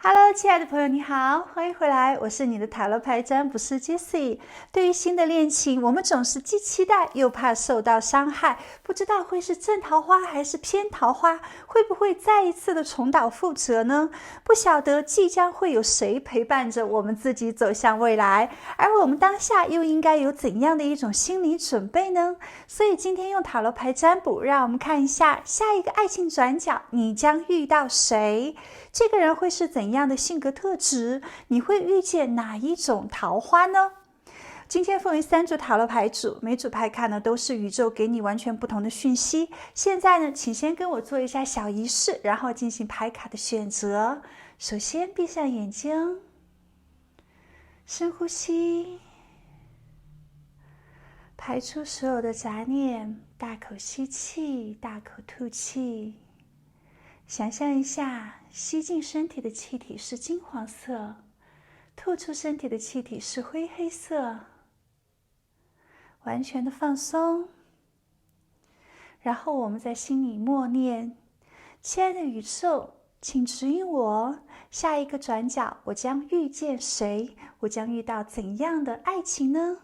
Hello， 亲爱的朋友，你好，欢迎回来，我是你的塔罗牌占卜师 Jessie。对于新的恋情，我们总是既期待又怕受到伤害，不知道会是正桃花还是偏桃花，会不会再一次的重蹈覆辙呢？不晓得即将会有谁陪伴着我们自己走向未来，而我们当下又应该有怎样的一种心理准备呢？所以今天用塔罗牌占卜，让我们看一下下一个爱情转角，你将遇到谁？这个人会是怎样的性格特质？你会遇见哪一种桃花呢？今天分为3组塔罗牌组，每组牌卡呢都是宇宙给你完全不同的讯息。现在呢，请先跟我做一下小仪式，然后进行牌卡的选择。首先闭上眼睛，深呼吸，排出所有的杂念，大口吸气，大口吐气。想象一下，吸进身体的气体是金黄色，吐出身体的气体是灰黑色。完全的放松，然后我们在心里默念：亲爱的宇宙，请指引我，下一个转角我将遇见谁？我将遇到怎样的爱情呢？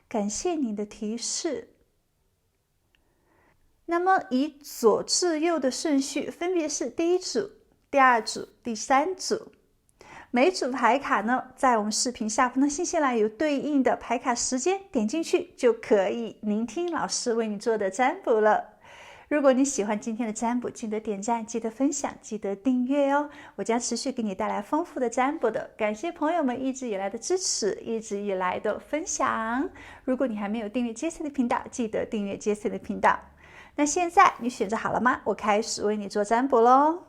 感谢你的提示。那么以左至右的顺序分别是第一组、第二组、第3组。每组牌卡呢，在我们视频下方的信息栏有对应的牌卡时间，点进去就可以聆听老师为你做的占卜了。如果你喜欢今天的占卜，记得点赞，记得分享，记得订阅哦，我将持续给你带来丰富的占卜的。感谢朋友们一直以来的支持，一直以来的分享。如果你还没有订阅 Jessie 的频道，记得订阅 Jessie 的频道。那现在你选择好了吗？我开始为你做占卜咯。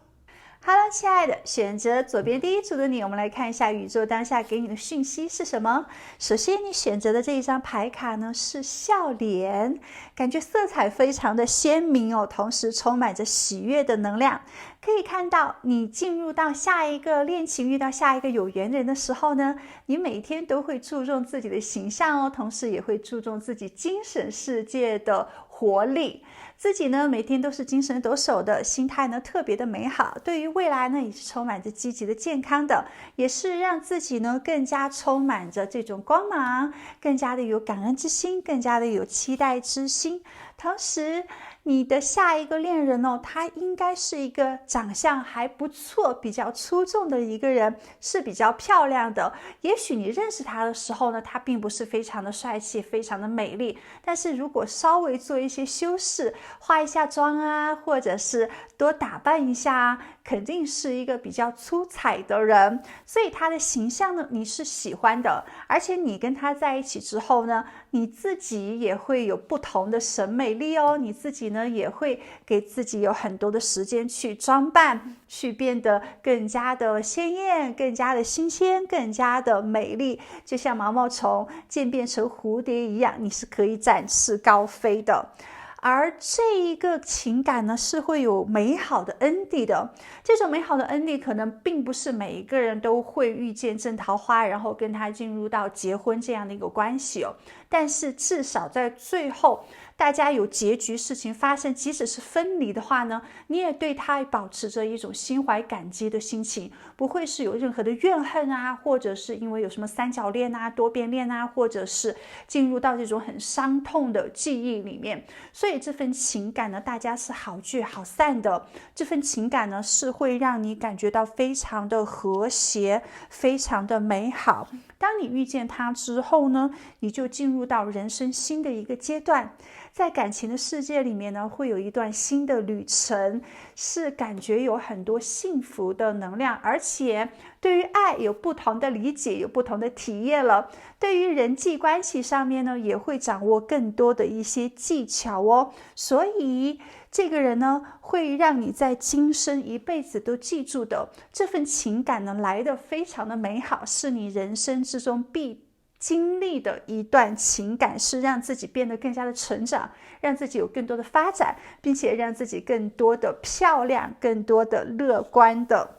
Hello， 亲爱的，选择左边第一组的你，我们来看一下宇宙当下给你的讯息是什么。首先，你选择的这一张牌卡呢是笑脸，感觉色彩非常的鲜明哦，同时充满着喜悦的能量。可以看到，你进入到下一个恋情，遇到下一个有缘人的时候呢，你每天都会注重自己的形象哦，同时也会注重自己精神世界的活力。自己呢每天都是精神抖擞的，心态呢特别的美好，对于未来呢也是充满着积极的健康的，也是让自己呢更加充满着这种光芒，更加的有感恩之心，更加的有期待之心。同时你的下一个恋人哦，他应该是一个长相还不错，比较出众的一个人，是比较漂亮的。也许你认识他的时候呢，他并不是非常的帅气，非常的美丽，但是如果稍微做一些修饰，化一下妆啊，或者是多打扮一下啊，肯定是一个比较出彩的人。所以他的形象呢，你是喜欢的，而且你跟他在一起之后呢，你自己也会有不同的审美力哦，你自己呢也会给自己有很多的时间去装扮，去变得更加的鲜艳，更加的新鲜，更加的美丽，就像毛毛虫渐变成蝴蝶一样，你是可以展翅高飞的。而这一个情感呢，是会有美好的恩地的。这种美好的恩地可能并不是每一个人都会遇见正桃花，然后跟他进入到结婚这样的一个关系哦。但是至少在最后大家有结局事情发生，即使是分离的话呢，你也对他保持着一种心怀感激的心情，不会是有任何的怨恨啊，或者是因为有什么三角恋啊、多变恋啊，或者是进入到这种很伤痛的记忆里面。所以这份情感呢，大家是好聚好散的，这份情感呢是会让你感觉到非常的和谐，非常的美好。当你遇见他之后呢，你就进入到人生新的一个阶段，在感情的世界里面呢，会有一段新的旅程，是感觉有很多幸福的能量，而且对于爱有不同的理解，有不同的体验了。对于人际关系上面呢，也会掌握更多的一些技巧哦。所以这个人呢，会让你在今生一辈子都记住的。这份情感呢，来得非常的美好，是你人生之中必经历的一段情感，是让自己变得更加的成长，让自己有更多的发展，并且让自己更多的漂亮，更多的乐观的。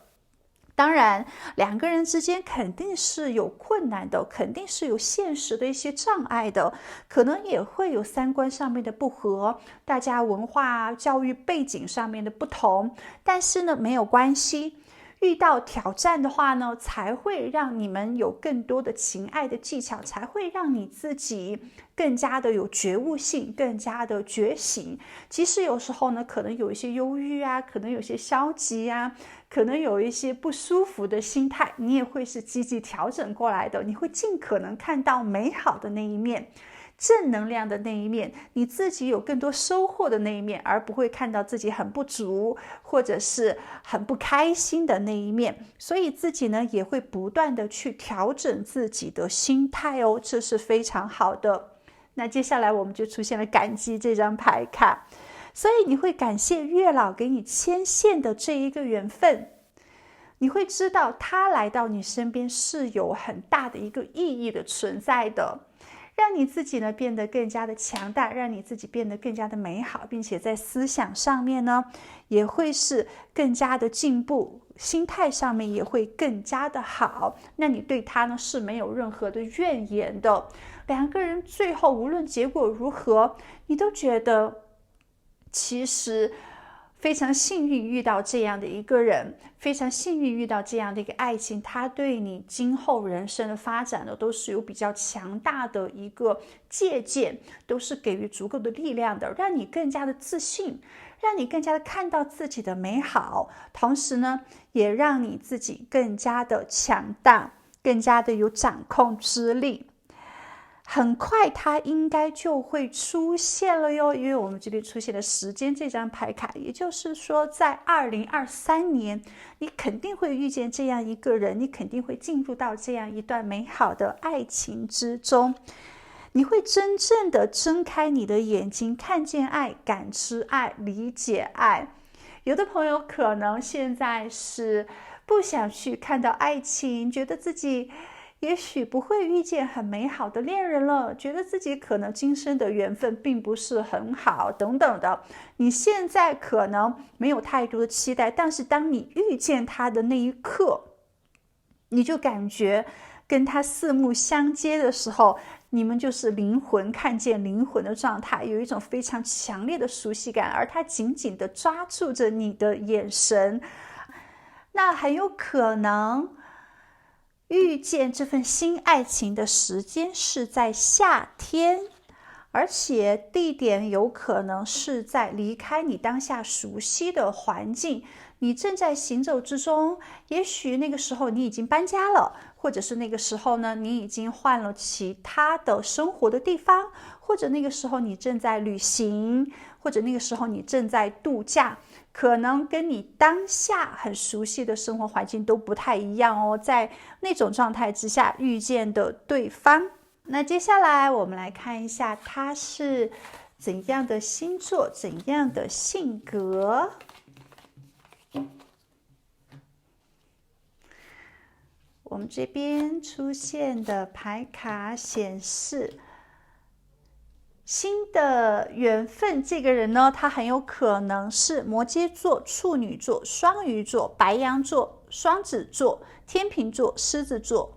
当然，两个人之间肯定是有困难的，肯定是有现实的一些障碍的，可能也会有三观上面的不合，大家文化教育背景上面的不同，但是呢，没有关系。遇到挑战的话呢，才会让你们有更多的情爱的技巧，才会让你自己更加的有觉悟性，更加的觉醒。即使有时候呢，可能有一些忧郁啊，可能有些消极啊，可能有一些不舒服的心态，你也会是积极调整过来的，你会尽可能看到美好的那一面，正能量的那一面，你自己有更多收获的那一面，而不会看到自己很不足或者是很不开心的那一面。所以自己呢也会不断的去调整自己的心态哦，这是非常好的。那接下来我们就出现了感激这张牌卡，所以你会感谢月老给你牵线的这一个缘分，你会知道他来到你身边是有很大的一个意义的存在的，让你自己呢变得更加的强大，让你自己变得更加的美好，并且在思想上面呢也会是更加的进步，心态上面也会更加的好。那你对他呢是没有任何的怨言的，两个人最后无论结果如何，你都觉得其实非常幸运遇到这样的一个人，非常幸运遇到这样的一个爱情，他对你今后人生的发展呢都是有比较强大的一个借鉴，都是给予足够的力量的，让你更加的自信，让你更加的看到自己的美好，同时呢也让你自己更加的强大，更加的有掌控之力。很快它应该就会出现了哟，因为我们这边出现了时间这张牌卡，也就是说在2023年你肯定会遇见这样一个人，你肯定会进入到这样一段美好的爱情之中，你会真正的睁开你的眼睛，看见爱，感知爱，理解爱。有的朋友可能现在是不想去看到爱情，觉得自己也许不会遇见很美好的恋人了，觉得自己可能今生的缘分并不是很好等等的，你现在可能没有太多的期待，但是当你遇见他的那一刻，你就感觉跟他四目相接的时候，你们就是灵魂看见灵魂的状态，有一种非常强烈的熟悉感，而他紧紧地抓住着你的眼神。那很有可能遇见这份新爱情的时间是在夏天，而且地点有可能是在离开你当下熟悉的环境，你正在行走之中，也许那个时候你已经搬家了，或者是那个时候呢你已经换了其他的生活的地方，或者那个时候你正在旅行，或者那个时候你正在度假，可能跟你当下很熟悉的生活环境都不太一样哦，在那种状态之下遇见的对方。那接下来我们来看一下他是怎样的星座，怎样的性格。我们这边出现的牌卡显示新的缘分，这个人呢，他很有可能是摩羯座、处女座、双鱼座、白羊座、双子座、天秤座、狮子座，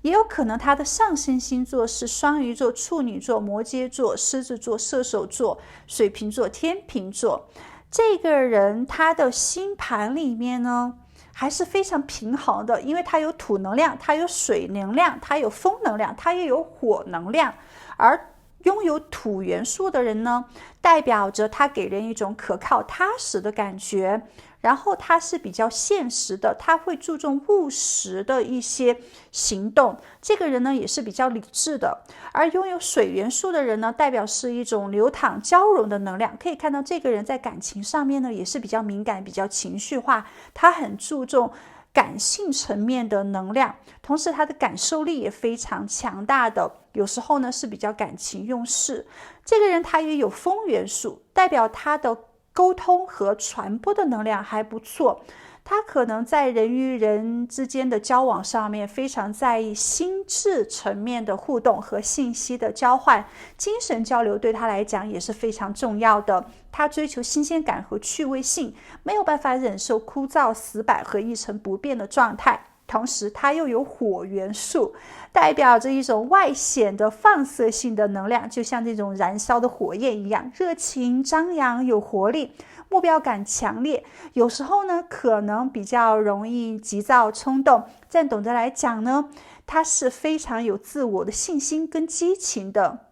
也有可能他的上升星座是双鱼座、处女座、摩羯座、狮子座、射手座、水瓶座、天秤座。这个人他的星盘里面呢还是非常平衡的，因为他有土能量，他有水能量，他有风能量，他也有火能量。而拥有土元素的人呢，代表着他给人一种可靠踏实的感觉，然后他是比较现实的，他会注重务实的一些行动，这个人呢也是比较理智的。而拥有水元素的人呢，代表是一种流淌交融的能量，可以看到这个人在感情上面呢也是比较敏感，比较情绪化，他很注重感性层面的能量，同时他的感受力也非常强大的，有时候呢是比较感情用事。这个人他也有风元素，代表他的沟通和传播的能量还不错，他可能在人与人之间的交往上面非常在意心智层面的互动和信息的交换，精神交流对他来讲也是非常重要的。他追求新鲜感和趣味性，没有办法忍受枯燥死板和一成不变的状态。同时它又有火元素，代表着一种外显的放射性的能量，就像这种燃烧的火焰一样，热情张扬有活力，目标感强烈，有时候呢可能比较容易急躁冲动，但总的来讲呢，它是非常有自我的信心跟激情的。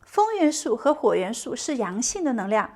风元素和火元素是阳性的能量，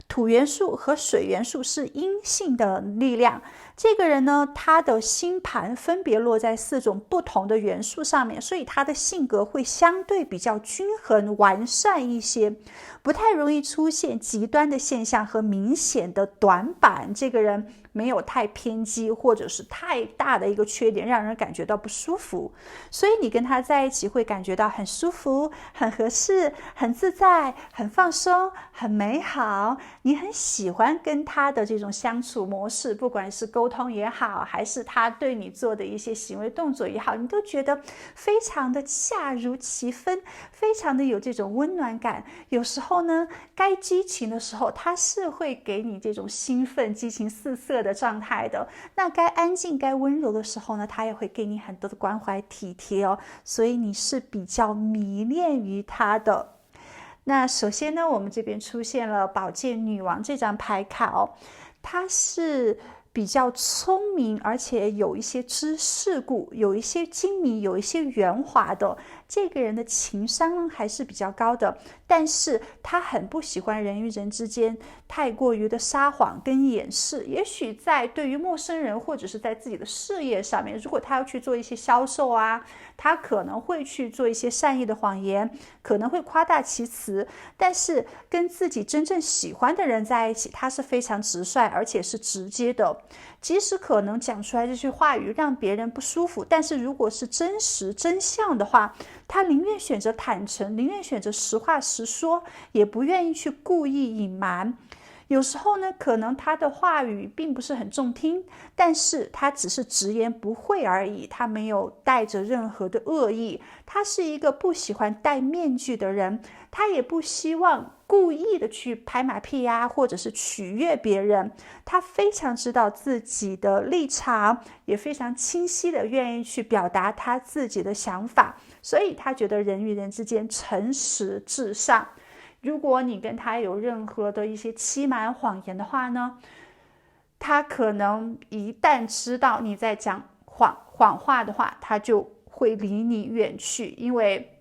土元素和水元素是阴性的力量。这个人呢，他的星盘分别落在4种不同的元素上面，所以他的性格会相对比较均衡完善一些，不太容易出现极端的现象和明显的短板。这个人没有太偏激或者是太大的一个缺点让人感觉到不舒服，所以你跟他在一起会感觉到很舒服，很合适，很自在，很放松，很美好。你很喜欢跟他的这种相处模式，不管是沟通也好，还是他对你做的一些行为动作也好，你都觉得非常的恰如其分，非常的有这种温暖感。有时候呢，该激情的时候他是会给你这种兴奋激情四射的状态的，那该安静该温柔的时候呢，他也会给你很多的关怀体贴哦，所以你是比较迷恋于他的。那首先呢，我们这边出现了宝剑女王这张牌卡哦，它是比较聪明，而且有一些知世故，有一些精明，有一些圆滑的。这个人的情商还是比较高的，但是他很不喜欢人与人之间太过于的撒谎跟掩饰。也许在对于陌生人或者是在自己的事业上面，如果他要去做一些销售啊，他可能会去做一些善意的谎言，可能会夸大其词，但是跟自己真正喜欢的人在一起，他是非常直率而且是直接的。即使可能讲出来这句话语让别人不舒服，但是如果是真实真相的话，他宁愿选择坦诚，宁愿选择实话实说，也不愿意去故意隐瞒。有时候呢，可能他的话语并不是很中听，但是他只是直言不讳而已，他没有带着任何的恶意。他是一个不喜欢戴面具的人，他也不希望故意的去拍马屁呀，或者是取悦别人。他非常知道自己的立场，也非常清晰的愿意去表达他自己的想法，所以他觉得人与人之间诚实至上。如果你跟他有任何的一些欺瞒谎言的话呢，他可能一旦知道你在讲谎话的话，他就会离你远去，因为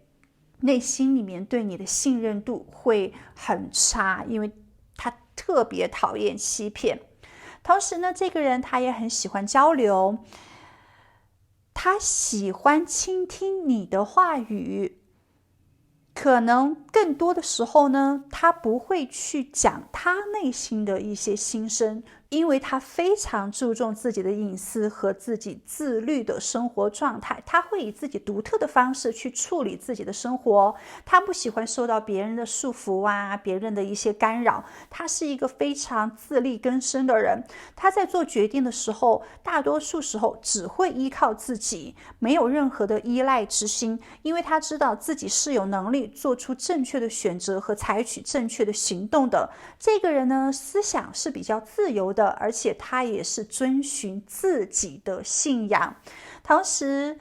内心里面对你的信任度会很差，因为他特别讨厌欺骗。同时呢，这个人他也很喜欢交流，他喜欢倾听你的话语，可能更多的时候呢，他不会去讲他内心的一些心声，因为他非常注重自己的隐私和自己自律的生活状态，他会以自己独特的方式去处理自己的生活，他不喜欢受到别人的束缚啊，别人的一些干扰，他是一个非常自力更生的人。他在做决定的时候，大多数时候只会依靠自己，没有任何的依赖之心，因为他知道自己是有能力做出正确的选择和采取正确的行动的。这个人呢，思想是比较自由的，而且他也是遵循自己的信仰。同时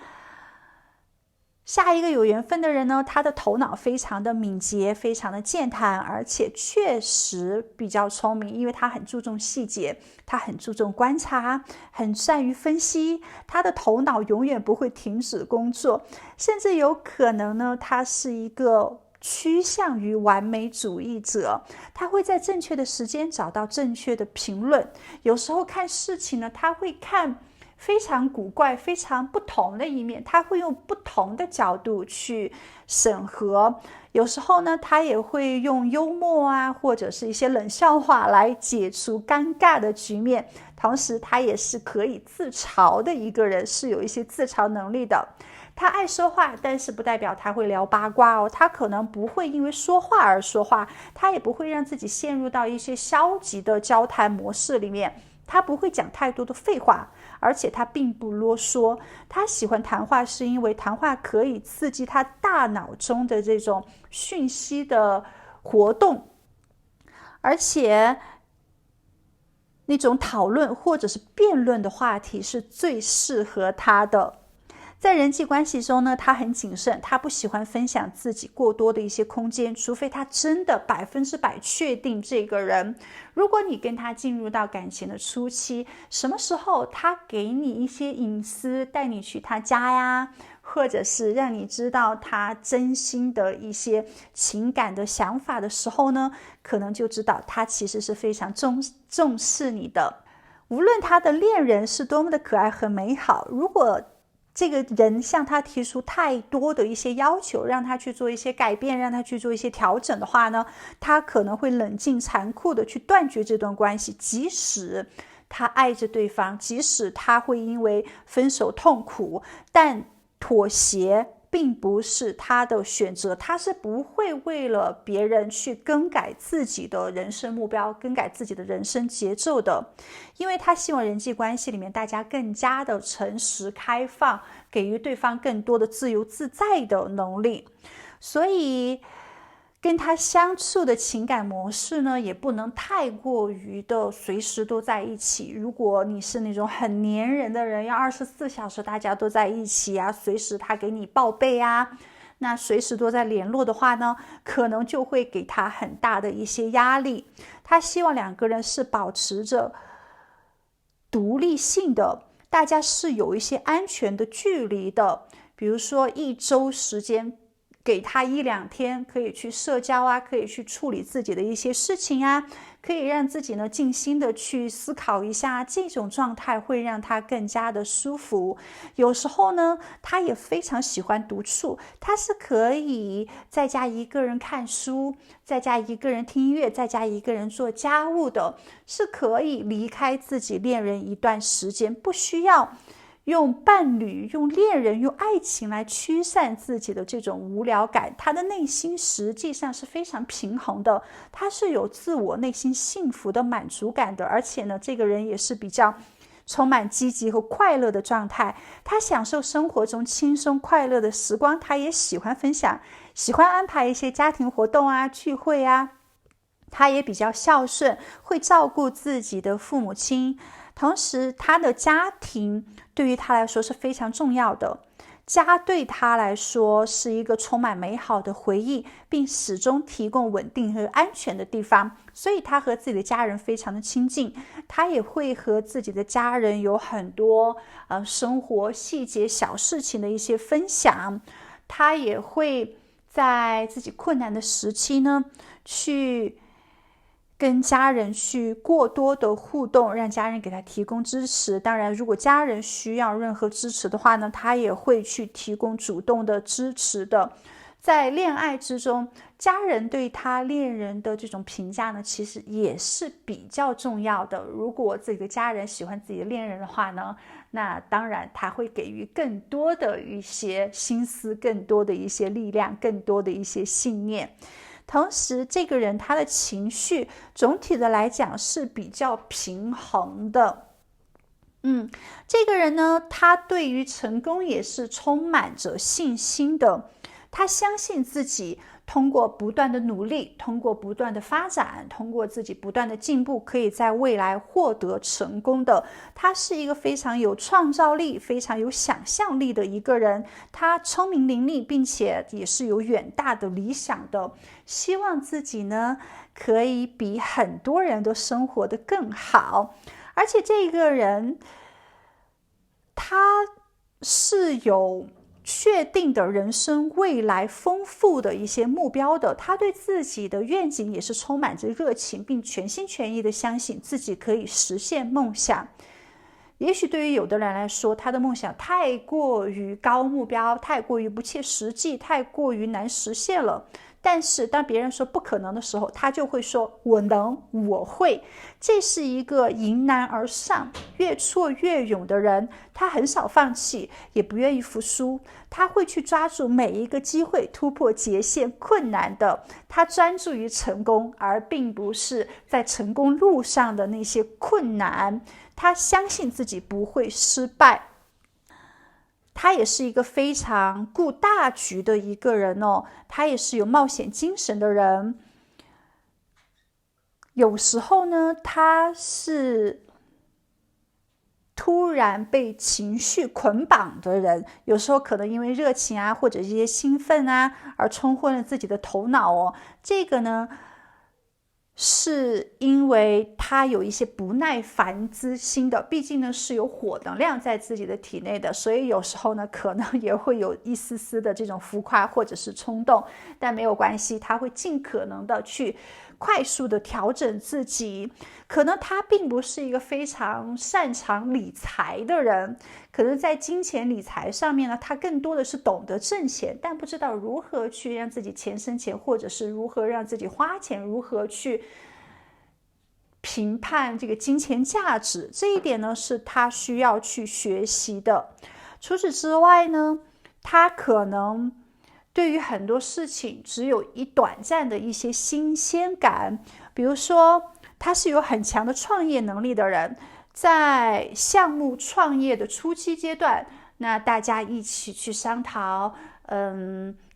下一个有缘分的人呢，他的头脑非常的敏捷，非常的健谈，而且确实比较聪明，因为他很注重细节，他很注重观察，很善于分析，他的头脑永远不会停止工作，甚至有可能呢，他是一个趋向于完美主义者，他会在正确的时间找到正确的评论。有时候看事情呢，他会看非常古怪非常不同的一面，他会用不同的角度去审核。有时候呢，他也会用幽默啊，或者是一些冷笑话来解除尴尬的局面。同时他也是可以自嘲的一个人，是有一些自嘲能力的。他爱说话，但是不代表他会聊八卦哦。他可能不会因为说话而说话，他也不会让自己陷入到一些消极的交谈模式里面。他不会讲太多的废话，而且他并不啰嗦。他喜欢谈话，是因为谈话可以刺激他大脑中的这种讯息的活动，而且那种讨论或者是辩论的话题是最适合他的。在人际关系中呢，他很谨慎，他不喜欢分享自己过多的一些空间，除非他真的100%确定这个人。如果你跟他进入到感情的初期，什么时候他给你一些隐私，带你去他家呀，或者是让你知道他真心的一些情感的想法的时候呢，可能就知道他其实是非常重视你的。无论他的恋人是多么的可爱和美好，如果这个人向他提出太多的一些要求，让他去做一些改变，让他去做一些调整的话呢，他可能会冷静残酷的去断绝这段关系，即使他爱着对方，即使他会因为分手痛苦，但妥协并不是他的选择，他是不会为了别人去更改自己的人生目标，更改自己的人生节奏的，因为他希望人际关系里面大家更加的诚实开放，给予对方更多的自由自在的能力。所以跟他相处的情感模式呢，也不能太过于的随时都在一起。如果你是那种很黏人的人，要24小时大家都在一起啊，随时他给你报备啊，那随时都在联络的话呢，可能就会给他很大的一些压力。他希望两个人是保持着独立性的，大家是有一些安全的距离的，比如说1周时间给他1-2天可以去社交啊，可以去处理自己的一些事情啊，可以让自己呢静心的去思考一下，这种状态会让他更加的舒服。有时候呢，他也非常喜欢独处，他是可以在家一个人看书，在家一个人听音乐，在家一个人做家务的，是可以离开自己恋人一段时间，不需要用伴侣、用恋人、用爱情来驱散自己的这种无聊感。他的内心实际上是非常平衡的，他是有自我内心幸福的满足感的，而且呢，这个人也是比较充满积极和快乐的状态。他享受生活中轻松快乐的时光，他也喜欢分享，喜欢安排一些家庭活动啊、聚会啊。他也比较孝顺，会照顾自己的父母亲，同时他的家庭对于他来说是非常重要的，家对他来说是一个充满美好的回忆，并始终提供稳定和安全的地方，所以他和自己的家人非常的亲近。他也会和自己的家人有很多生活细节小事情的一些分享，他也会在自己困难的时期呢，去跟家人去过多的互动，让家人给他提供支持。当然，如果家人需要任何支持的话呢，他也会去提供主动的支持的。在恋爱之中，家人对他恋人的这种评价呢，其实也是比较重要的。如果自己的家人喜欢自己的恋人的话呢，那当然他会给予更多的一些心思，更多的一些力量，更多的一些信念。同时，这个人他的情绪总体的来讲是比较平衡的。这个人呢，他对于成功也是充满着信心的。他相信自己通过不断的努力，通过不断的发展，通过自己不断的进步，可以在未来获得成功的。他是一个非常有创造力、非常有想象力的一个人。他聪明伶俐，并且也是有远大的理想的，希望自己呢可以比很多人都生活得更好。而且这个人他是有确定的人生未来丰富的一些目标的，他对自己的愿景也是充满着热情，并全心全意的相信自己可以实现梦想。也许对于有的人来说，他的梦想太过于高目标，太过于不切实际，太过于难实现了。但是当别人说不可能的时候，他就会说我能，我会。这是一个迎难而上，越挫越勇的人。他很少放弃，也不愿意服输，他会去抓住每一个机会，突破极限困难的。他专注于成功，而并不是在成功路上的那些困难。他相信自己不会失败。他也是一个非常顾大局的一个人哦，他也是有冒险精神的人。有时候呢，他是突然被情绪捆绑的人，有时候可能因为热情啊，或者一些兴奋啊，而冲昏了自己的头脑哦。这个呢，是因为他有一些不耐烦之心的，毕竟呢是有火能量在自己的体内的，所以有时候呢可能也会有一丝丝的这种浮夸或者是冲动，但没有关系，他会尽可能的去快速的调整自己。可能他并不是一个非常擅长理财的人，可能在金钱理财上面呢，他更多的是懂得挣钱，但不知道如何去让自己钱生钱，或者是如何让自己花钱，如何去评判这个金钱价值。这一点呢是他需要去学习的。除此之外呢，他可能对于很多事情只有一短暂的一些新鲜感，比如说他是有很强的创业能力的人，在项目创业的初期阶段，那大家一起去商讨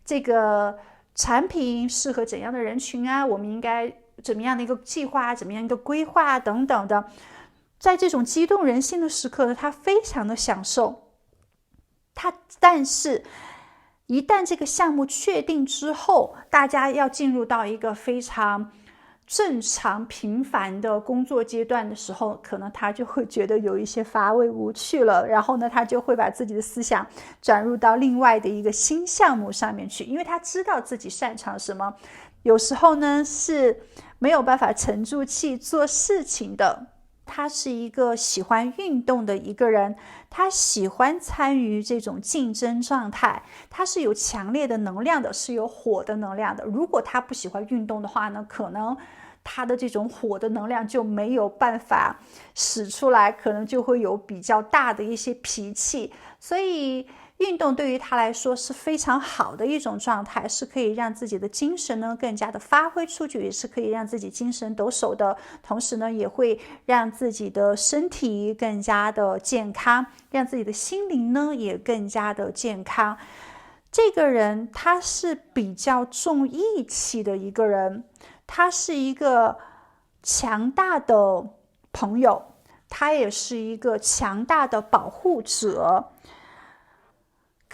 这个产品适合怎样的人群啊，我们应该怎么样的一个计划，怎么样一个规划等等的。在这种激动人心的时刻呢，他非常的享受。但是一旦这个项目确定之后，大家要进入到一个非常正常平凡的工作阶段的时候，可能他就会觉得有一些乏味无趣了，然后呢他就会把自己的思想转入到另外的一个新项目上面去，因为他知道自己擅长什么。有时候呢是没有办法沉住气做事情的。他是一个喜欢运动的一个人，他喜欢参与这种竞争状态，他是有强烈的能量的，是有火的能量的。如果他不喜欢运动的话呢，可能他的这种火的能量就没有办法使出来，可能就会有比较大的一些脾气。所以运动对于他来说是非常好的一种状态，是可以让自己的精神呢更加的发挥出去，也是可以让自己精神抖擞的，同时呢也会让自己的身体更加的健康，让自己的心灵呢也更加的健康。这个人他是比较重义气的一个人，他是一个强大的朋友，他也是一个强大的保护者。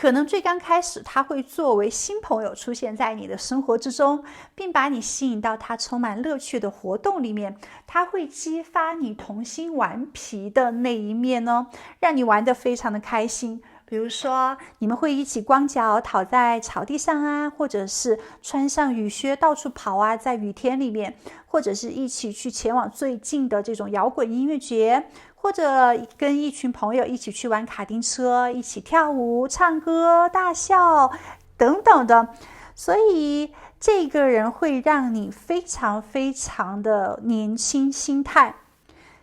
可能最刚开始他会作为新朋友出现在你的生活之中，并把你吸引到他充满乐趣的活动里面，他会激发你童心顽皮的那一面呢，让你玩得非常的开心。比如说你们会一起光脚躺在草地上啊，或者是穿上雨靴到处跑啊，在雨天里面，或者是一起去前往最近的这种摇滚音乐节，或者跟一群朋友一起去玩卡丁车，一起跳舞唱歌大笑等等的。所以这个人会让你非常非常的年轻心态。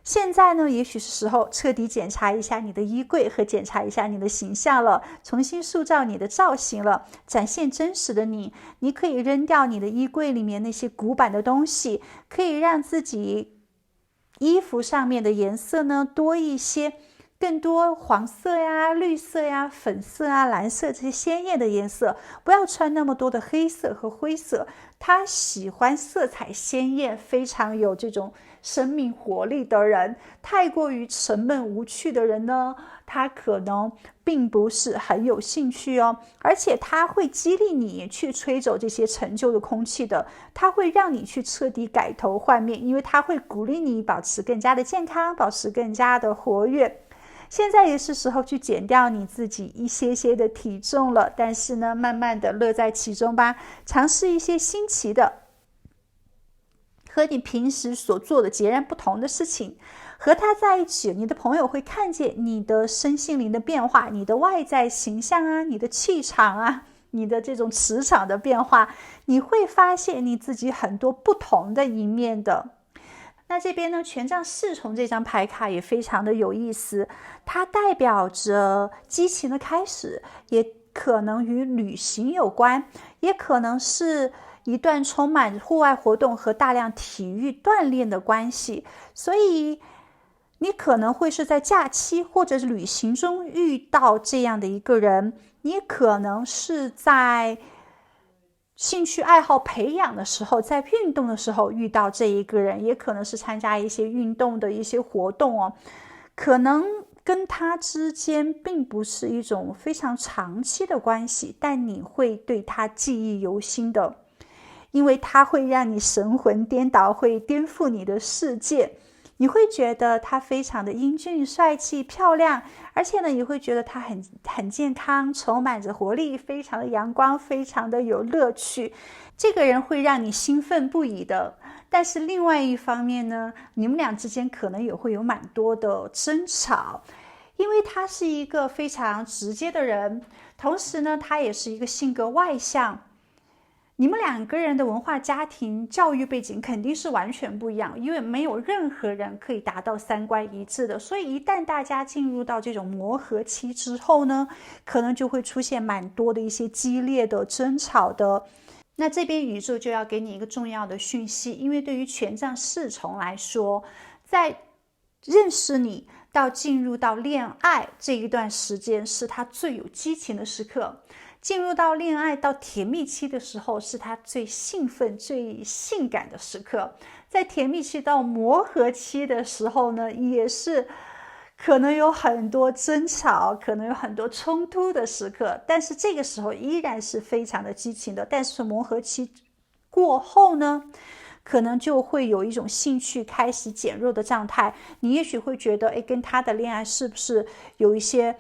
现在呢，也许是时候彻底检查一下你的衣柜和检查一下你的形象了，重新塑造你的造型了，展现真实的你。你可以扔掉你的衣柜里面那些古板的东西，可以让自己衣服上面的颜色呢多一些，更多黄色呀、绿色呀、粉色啊、蓝色这些鲜艳的颜色，不要穿那么多的黑色和灰色。他喜欢色彩鲜艳，非常有这种生命活力的人。太过于沉闷无趣的人呢，他可能并不是很有兴趣哦。而且他会激励你去吹走这些陈旧的空气的，他会让你去彻底改头换面，因为他会鼓励你保持更加的健康，保持更加的活跃。现在也是时候去减掉你自己一些的体重了，但是呢，慢慢的乐在其中吧，尝试一些新奇的，和你平时所做的截然不同的事情。和他在一起，你的朋友会看见你的身心灵的变化，你的外在形象啊，你的气场啊，你的这种磁场的变化，你会发现你自己很多不同的一面的。那这边呢，权杖侍从这张牌卡也非常的有意思，它代表着激情的开始，也可能与旅行有关，也可能是一段充满户外活动和大量体育锻炼的关系。所以你可能会是在假期或者是旅行中遇到这样的一个人，你可能是在兴趣爱好培养的时候，在运动的时候遇到这一个人，也可能是参加一些运动的一些活动哦，可能跟他之间并不是一种非常长期的关系，但你会对他记忆犹新的，因为他会让你神魂颠倒，会颠覆你的世界。你会觉得他非常的英俊帅气漂亮，而且呢，你会觉得他很健康，充满着活力，非常的阳光，非常的有乐趣。这个人会让你兴奋不已的。但是另外一方面呢，你们俩之间可能也会有蛮多的争吵，因为他是一个非常直接的人，同时呢，他也是一个性格外向。你们两个人的文化、家庭、教育背景肯定是完全不一样，因为没有任何人可以达到三观一致的，所以一旦大家进入到这种磨合期之后呢，可能就会出现蛮多的一些激烈的争吵的。那这边宇宙就要给你一个重要的讯息，因为对于权杖侍从来说，在认识你到进入到恋爱这一段时间是他最有激情的时刻，进入到恋爱到甜蜜期的时候是他最兴奋最性感的时刻，在甜蜜期到磨合期的时候呢，也是可能有很多争吵，可能有很多冲突的时刻，但是这个时候依然是非常的激情的。但是磨合期过后呢，可能就会有一种兴趣开始减弱的状态，你也许会觉得跟他的恋爱是不是有一些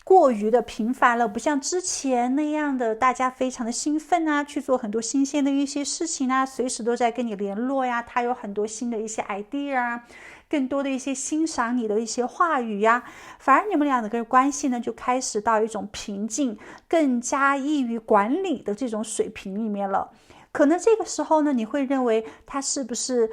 过于的频繁了，不像之前那样的大家非常的兴奋啊，去做很多新鲜的一些事情啊，随时都在跟你联络呀，他有很多新的一些 idea 啊，更多的一些欣赏你的一些话语呀，反而你们两个关系呢就开始到一种平静，更加易于管理的这种水平里面了。可能这个时候呢，你会认为他是不是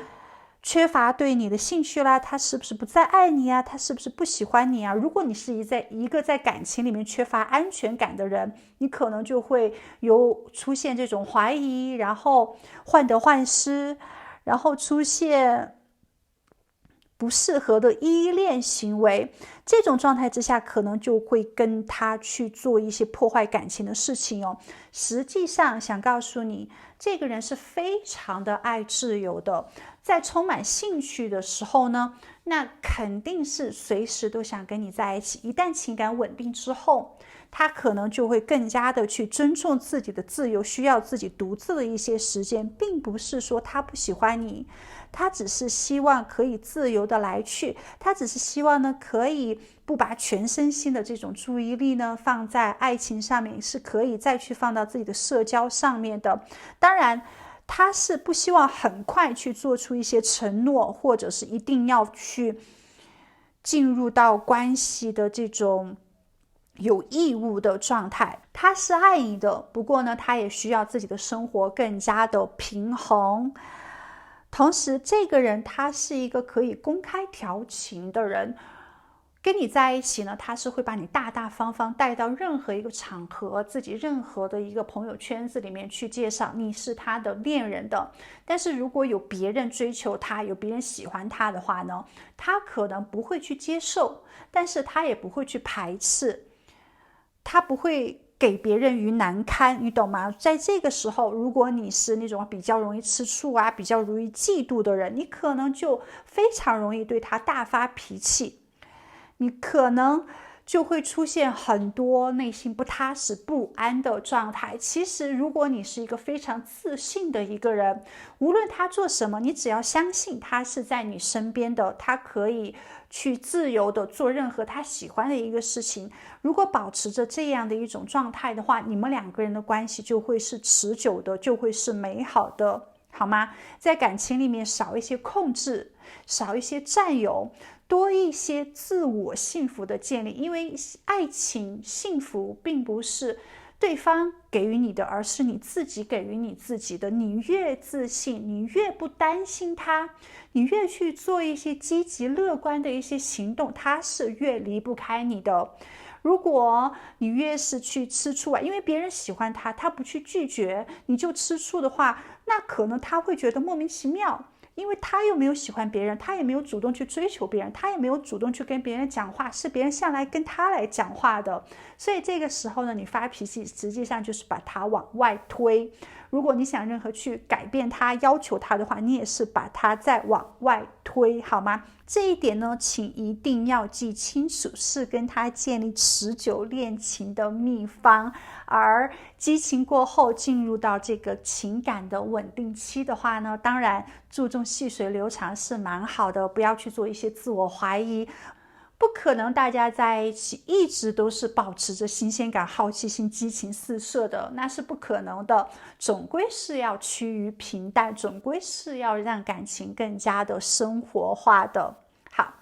缺乏对你的兴趣啦？他是不是不再爱你啊？他是不是不喜欢你啊？如果你是一个在感情里面缺乏安全感的人，你可能就会有出现这种怀疑，然后患得患失，然后出现不适合的依恋行为。这种状态之下，可能就会跟他去做一些破坏感情的事情哦。实际上想告诉你，这个人是非常的爱自由的，在充满兴趣的时候呢，那肯定是随时都想跟你在一起。一旦情感稳定之后，他可能就会更加的去尊重自己的自由，需要自己独自的一些时间，并不是说他不喜欢你，他只是希望可以自由的来去，他只是希望呢可以不把全身心的这种注意力呢放在爱情上面，是可以再去放到自己的社交上面的。当然他是不希望很快去做出一些承诺，或者是一定要去进入到关系的这种有义务的状态。他是爱你的，不过呢他也需要自己的生活更加的平衡。同时这个人他是一个可以公开调情的人，跟你在一起呢，他是会把你大大方方带到任何一个场合，自己任何的一个朋友圈子里面去介绍你是他的恋人的。但是如果有别人追求他，有别人喜欢他的话呢，他可能不会去接受，但是他也不会去排斥，他不会给别人于难堪，你懂吗？在这个时候，如果你是那种比较容易吃醋啊，比较容易嫉妒的人，你可能就非常容易对他大发脾气，你可能就会出现很多内心不踏实不安的状态。其实如果你是一个非常自信的一个人，无论他做什么，你只要相信他是在你身边的，他可以去自由的做任何他喜欢的一个事情。如果保持着这样的一种状态的话，你们两个人的关系就会是持久的，就会是美好的，好吗？在感情里面少一些控制，少一些占有，多一些自我幸福的建立。因为爱情幸福并不是对方给予你的，而是你自己给予你自己的。你越自信，你越不担心他，你越去做一些积极乐观的一些行动，他是越离不开你的。如果你越是去吃醋啊，因为别人喜欢他，他不去拒绝，你就吃醋的话，那可能他会觉得莫名其妙，因为他又没有喜欢别人，他也没有主动去追求别人，他也没有主动去跟别人讲话，是别人向来跟他来讲话的。所以这个时候呢，你发脾气实际上就是把他往外推。如果你想任何去改变他、要求他的话，你也是把他再往外推，好吗？这一点呢，请一定要记清楚，是跟他建立持久恋情的秘方。而激情过后进入到这个情感的稳定期的话呢，当然注重细水流长是蛮好的，不要去做一些自我怀疑。不可能大家在一起一直都是保持着新鲜感、好奇心、激情四射的，那是不可能的。总归是要趋于平淡，总归是要让感情更加的生活化的。好，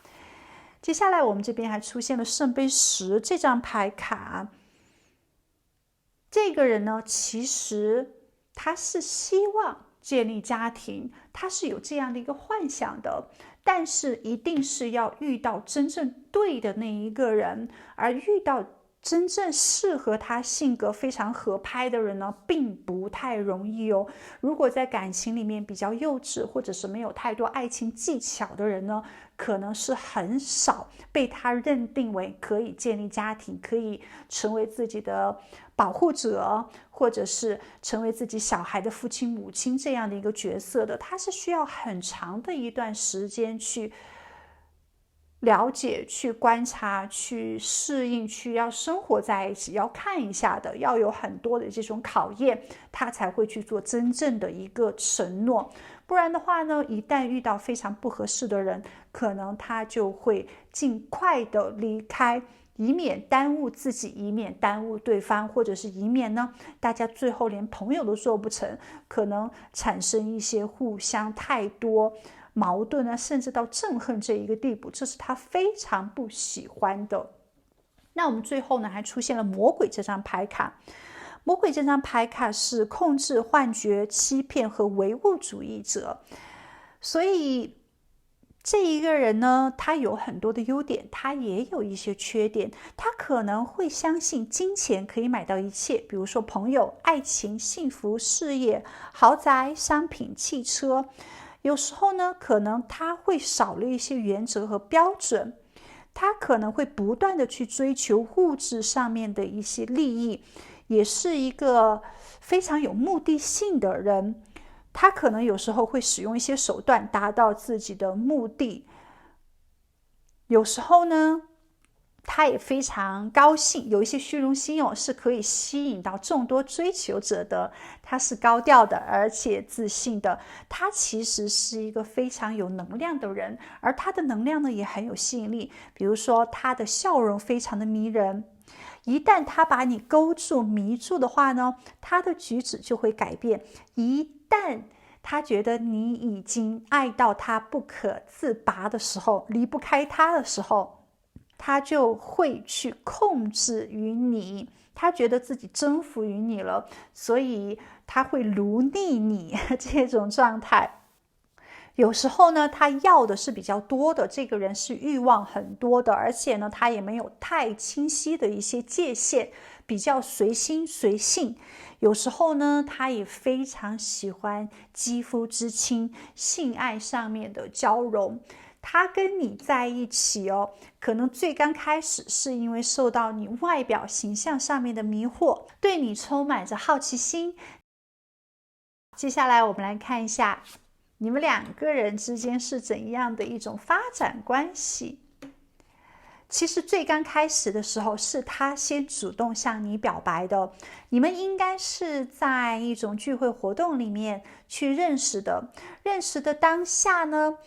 接下来我们这边还出现了圣杯10这张牌卡。这个人呢，其实他是希望建立家庭，他是有这样的一个幻想的，但是一定是要遇到真正对的那一个人，而遇到真正适合他性格非常合拍的人呢，并不太容易哦。如果在感情里面比较幼稚，或者是没有太多爱情技巧的人呢，可能是很少被他认定为可以建立家庭，可以成为自己的保护者，或者是成为自己小孩的父亲母亲这样的一个角色的。他是需要很长的一段时间去了解、去观察、去适应、去要生活在一起，要看一下的，要有很多的这种考验，他才会去做真正的一个承诺。不然的话呢，一旦遇到非常不合适的人，可能他就会尽快的离开，以免耽误自己，以免耽误对方，或者是以免呢，大家最后连朋友都做不成，可能产生一些互相太多矛盾呢，甚至到憎恨这一个地步，这是他非常不喜欢的。那我们最后呢，还出现了魔鬼这张牌卡。魔鬼这张牌卡是控制、幻觉、欺骗和唯物主义者，所以这一个人呢，他有很多的优点，他也有一些缺点。他可能会相信金钱可以买到一切，比如说朋友、爱情、幸福、事业、豪宅、商品、汽车。有时候呢，可能他会少了一些原则和标准，他可能会不断的去追求物质上面的一些利益，也是一个非常有目的性的人。他可能有时候会使用一些手段达到自己的目的，有时候呢，他也非常高兴，有一些虚荣心是可以吸引到众多追求者的。他是高调的，而且自信的。他其实是一个非常有能量的人，而他的能量呢也很有吸引力。比如说，他的笑容非常的迷人。一旦他把你勾住、迷住的话呢，他的举止就会改变。一旦他觉得你已经爱到他不可自拔的时候，离不开他的时候，他就会去控制于你，他觉得自己征服于你了，所以他会奴隶你这种状态。有时候呢，他要的是比较多的，这个人是欲望很多的，而且呢，他也没有太清晰的一些界限，比较随心随性。有时候呢，他也非常喜欢肌肤之亲，性爱上面的交融。他跟你在一起可能最刚开始是因为受到你外表形象上面的迷惑，对你充满着好奇心。接下来我们来看一下你们两个人之间是怎样的一种发展关系。其实最刚开始的时候是他先主动向你表白的，你们应该是在一种聚会活动里面去认识的。认识的当下呢，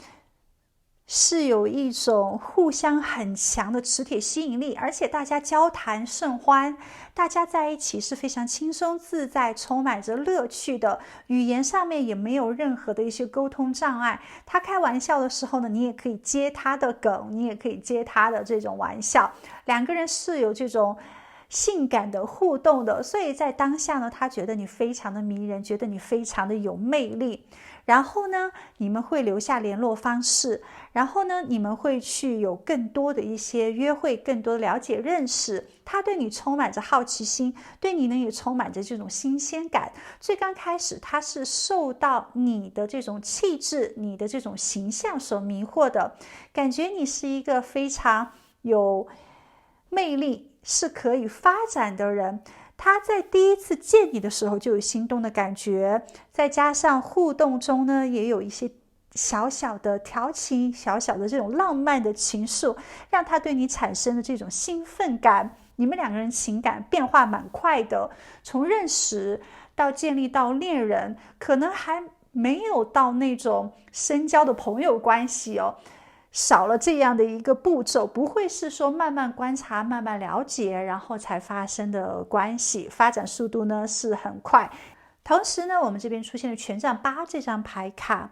是有一种互相很强的磁铁吸引力，而且大家交谈甚欢，大家在一起是非常轻松自在，充满着乐趣的，语言上面也没有任何的一些沟通障碍。他开玩笑的时候呢，你也可以接他的梗，你也可以接他的这种玩笑，两个人是有这种性感的互动的，所以在当下呢，他觉得你非常的迷人，觉得你非常的有魅力。然后呢，你们会留下联络方式，然后呢，你们会去有更多的一些约会，更多的了解认识。他对你充满着好奇心，对你呢也充满着这种新鲜感。最刚开始他是受到你的这种气质，你的这种形象所迷惑的，感觉你是一个非常有魅力，是可以发展的人。他在第一次见你的时候就有心动的感觉，再加上互动中呢，也有一些小小的调情，小小的这种浪漫的情愫，让他对你产生的这种兴奋感，你们两个人情感变化蛮快的，从认识到建立到恋人，可能还没有到那种深交的朋友关系哦，少了这样的一个步骤，不会是说慢慢观察慢慢了解然后才发生的关系，发展速度呢是很快。同时呢，我们这边出现了权杖8这张牌卡，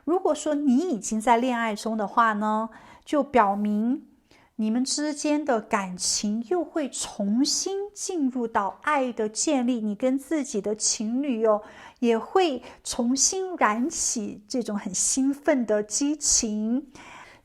如果说你已经在恋爱中的话呢，就表明你们之间的感情又会重新进入到爱的建立，你跟自己的情侣也会重新燃起这种很兴奋的激情。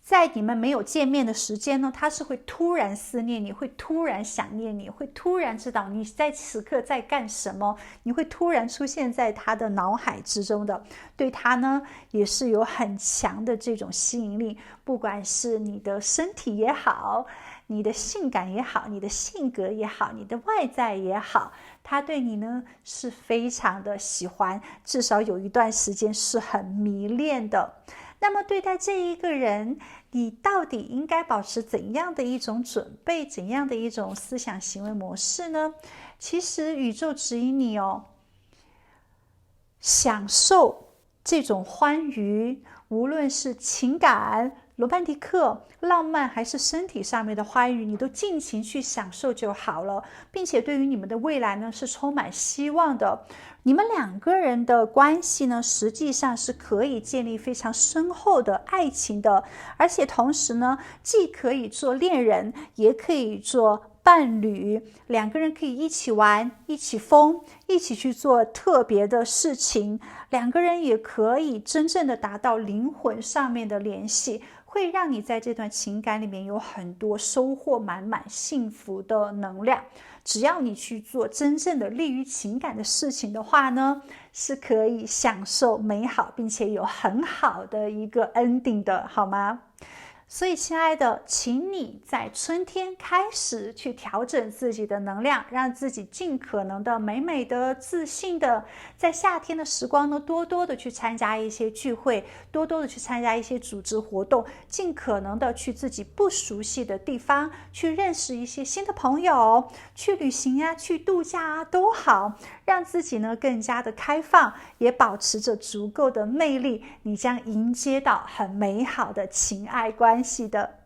在你们没有见面的时间呢，他是会突然思念你，会突然想念你，会突然知道你在此刻在干什么，你会突然出现在他的脑海之中的，对他呢也是有很强的这种吸引力，不管是你的身体也好，你的性感也好，你的性格也好，你的外在也好，他对你呢是非常的喜欢，至少有一段时间是很迷恋的。那么对待这一个人，你到底应该保持怎样的一种准备，怎样的一种思想行为模式呢？其实宇宙指引你享受这种欢愉，无论是情感、罗曼蒂克、浪漫还是身体上面的欢愉，你都尽情去享受就好了，并且对于你们的未来呢是充满希望的。你们两个人的关系呢，实际上是可以建立非常深厚的爱情的，而且同时呢，既可以做恋人，也可以做伴侣，两个人可以一起玩，一起疯，一起去做特别的事情，两个人也可以真正的达到灵魂上面的联系，会让你在这段情感里面有很多收获满满幸福的能量。只要你去做真正的利于情感的事情的话呢，是可以享受美好并且有很好的一个 ending 的，好吗？所以亲爱的，请你在春天开始去调整自己的能量，让自己尽可能的美美的自信的，在夏天的时光呢，多多的去参加一些聚会，多多的去参加一些组织活动，尽可能的去自己不熟悉的地方去认识一些新的朋友，去旅行啊，去度假啊都好，让自己呢更加的开放，也保持着足够的魅力，你将迎接到很美好的情爱关系的。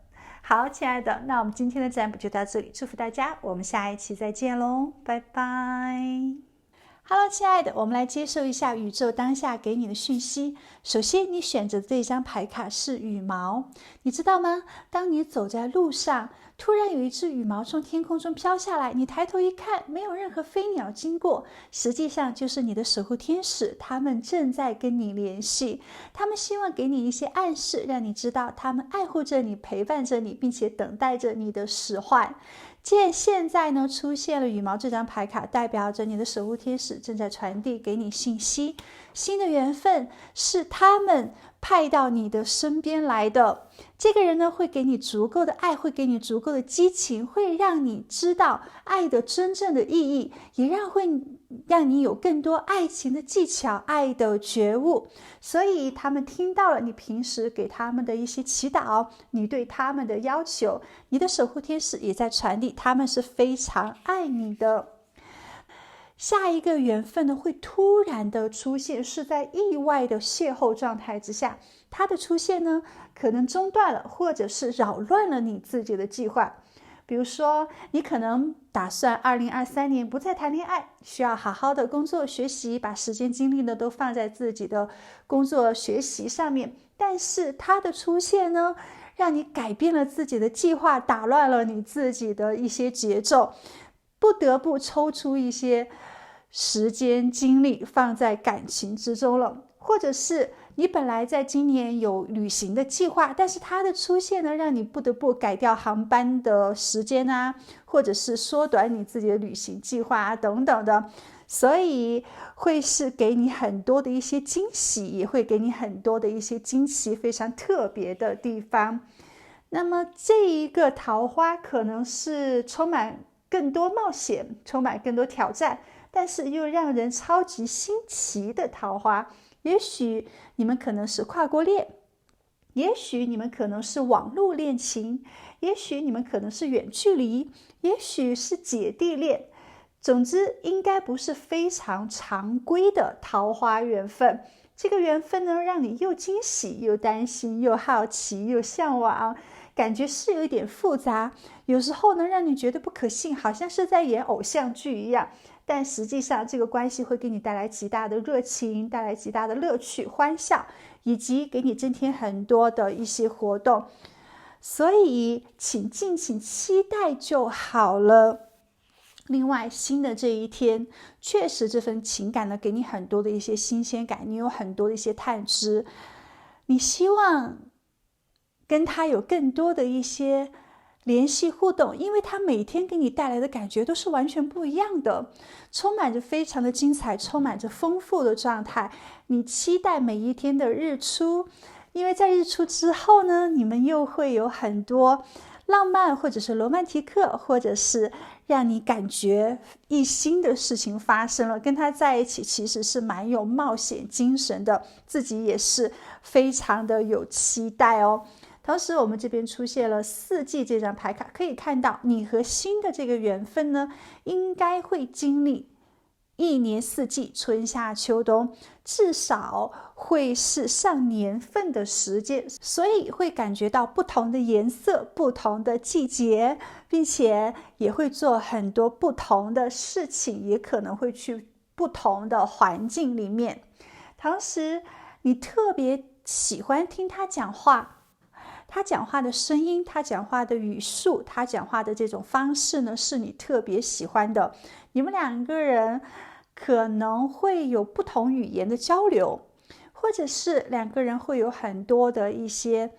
好，亲爱的，那我们今天的占卜就到这里，祝福大家，我们下一期再见喽，拜拜。Hello， 亲爱的，我们来接受一下宇宙当下给你的讯息。首先，你选择的这张牌卡是羽毛，你知道吗？当你走在路上，突然有一只羽毛从天空中飘下来，你抬头一看，没有任何飞鸟经过，实际上就是你的守护天使，他们正在跟你联系，他们希望给你一些暗示，让你知道他们爱护着你，陪伴着你，并且等待着你的使唤。现在呢，出现了羽毛这张牌卡，代表着你的守护天使正在传递给你信息，新的缘分是他们派到你的身边来的。这个人呢，会给你足够的爱，会给你足够的激情，会让你知道爱的真正的意义，也会让你有更多爱情的技巧，爱的觉悟。所以他们听到了你平时给他们的一些祈祷，你对他们的要求，你的守护天使也在传递，他们是非常爱你的。下一个缘分呢，会突然的出现，是在意外的邂逅状态之下，它的出现呢，可能中断了，或者是扰乱了你自己的计划。比如说，你可能打算2023年不再谈恋爱，需要好好的工作学习，把时间精力呢都放在自己的工作学习上面。但是它的出现呢，让你改变了自己的计划，打乱了你自己的一些节奏，不得不抽出一些时间精力放在感情之中了。或者是你本来在今年有旅行的计划，但是它的出现呢，让你不得不改掉航班的时间啊，或者是缩短你自己的旅行计划啊等等的，所以会是给你很多的一些惊喜，也会给你很多的一些惊奇非常特别的地方。那么这一个桃花可能是充满更多冒险，充满更多挑战，但是又让人超级新奇的桃花。也许你们可能是跨国恋，也许你们可能是网络恋情，也许你们可能是远距离，也许是姐弟恋。总之应该不是非常常规的桃花缘分。这个缘分呢，让你又惊喜又担心又好奇又向往，感觉是有一点复杂，有时候呢让你觉得不可信，好像是在演偶像剧一样。但实际上这个关系会给你带来极大的热情，带来极大的乐趣欢笑，以及给你增添很多的一些活动。所以请敬请期待就好了。另外，新的这一天，确实这份情感呢，给你很多的一些新鲜感，你有很多的一些探知，你希望跟他有更多的一些联系互动，因为他每天给你带来的感觉都是完全不一样的，充满着非常的精彩，充满着丰富的状态。你期待每一天的日出，因为在日出之后呢，你们又会有很多浪漫或者是罗曼蒂克，或者是让你感觉一新的事情发生了。跟他在一起其实是蛮有冒险精神的，自己也是非常的有期待哦。同时我们这边出现了4季这张牌卡，可以看到你和新的这个缘分呢，应该会经历1年4季，春夏秋冬，至少会是上年份的时间，所以会感觉到不同的颜色，不同的季节，并且也会做很多不同的事情，也可能会去不同的环境里面。同时你特别喜欢听他讲话，他讲话的声音，他讲话的语速，他讲话的这种方式呢，是你特别喜欢的。你们2个人可能会有不同语言的交流，或者是2个人会有很多的一些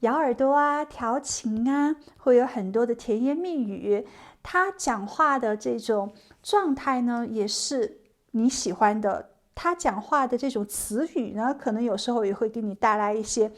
咬耳朵啊、调情啊，会有很多的甜言蜜语。他讲话的这种状态呢，也是你喜欢的。他讲话的这种词语呢，可能有时候也会给你带来一些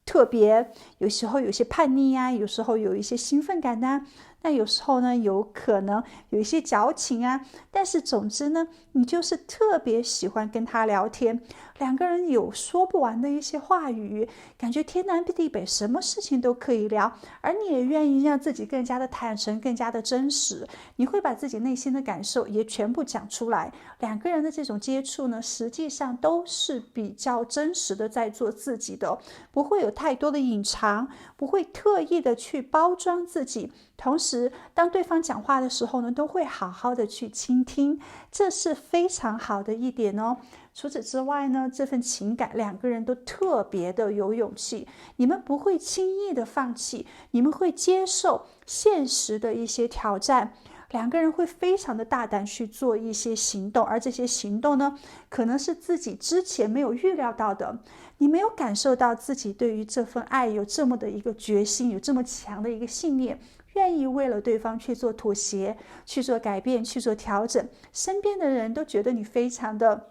特别，有时候有些叛逆啊，有时候有一些兴奋感啊，那有时候呢有可能有一些矫情啊，但是总之呢，你就是特别喜欢跟他聊天，2个人有说不完的一些话语，感觉天南地北，什么事情都可以聊，而你也愿意让自己更加的坦诚，更加的真实，你会把自己内心的感受也全部讲出来。2个人的这种接触呢，实际上都是比较真实的在做自己的，不会有太多的隐藏，不会特意的去包装自己，同时当对方讲话的时候呢，都会好好的去倾听，这是非常好的一点哦。除此之外呢，这份情感2个人都特别的有勇气，你们不会轻易的放弃，你们会接受现实的一些挑战，2个人会非常的大胆去做一些行动，而这些行动呢，可能是自己之前没有预料到的，你没有感受到自己对于这份爱有这么的一个决心，有这么强的一个信念，愿意为了对方去做妥协，去做改变，去做调整，身边的人都觉得你非常的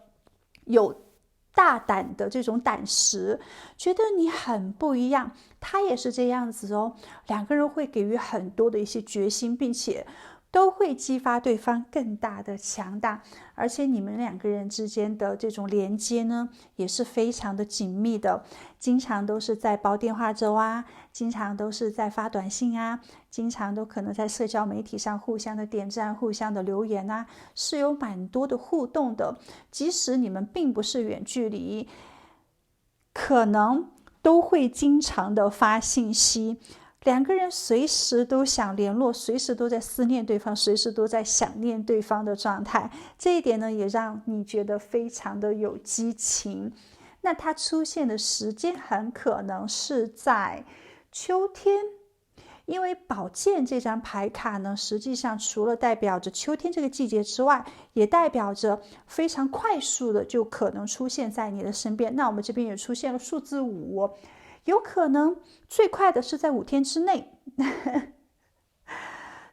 有大胆的这种胆识，觉得你很不一样，他也是这样子哦。2个人会给予很多的一些决心，并且都会激发对方更大的强大，而且你们2个人之间的这种连接呢，也是非常的紧密的，经常都是在煲电话粥啊，经常都是在发短信啊，经常都可能在社交媒体上互相的点赞，互相的留言啊，是有蛮多的互动的。即使你们并不是远距离，可能都会经常的发信息，2个人随时都想联络，随时都在思念对方，随时都在想念对方的状态，这一点呢，也让你觉得非常的有激情。那它出现的时间很可能是在秋天，因为宝剑这张牌卡呢，实际上除了代表着秋天这个季节之外，也代表着非常快速的就可能出现在你的身边。那我们这边也出现了数字5，有可能最快的是在5天之内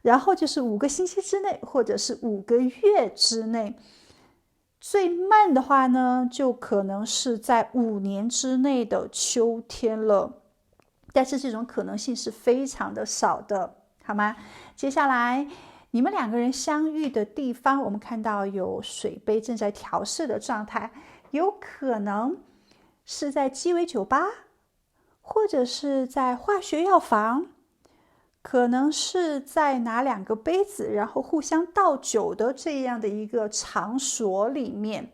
然后就是5个星期之内，或者是5个月之内，最慢的话呢，就可能是在5年之内的秋天了，但是这种可能性是非常的少的，好吗？接下来你们两个人相遇的地方，我们看到有水杯正在调试的状态，有可能是在鸡尾酒吧，或者是在化学药房，可能是在拿2个杯子然后互相倒酒的这样的一个场所里面。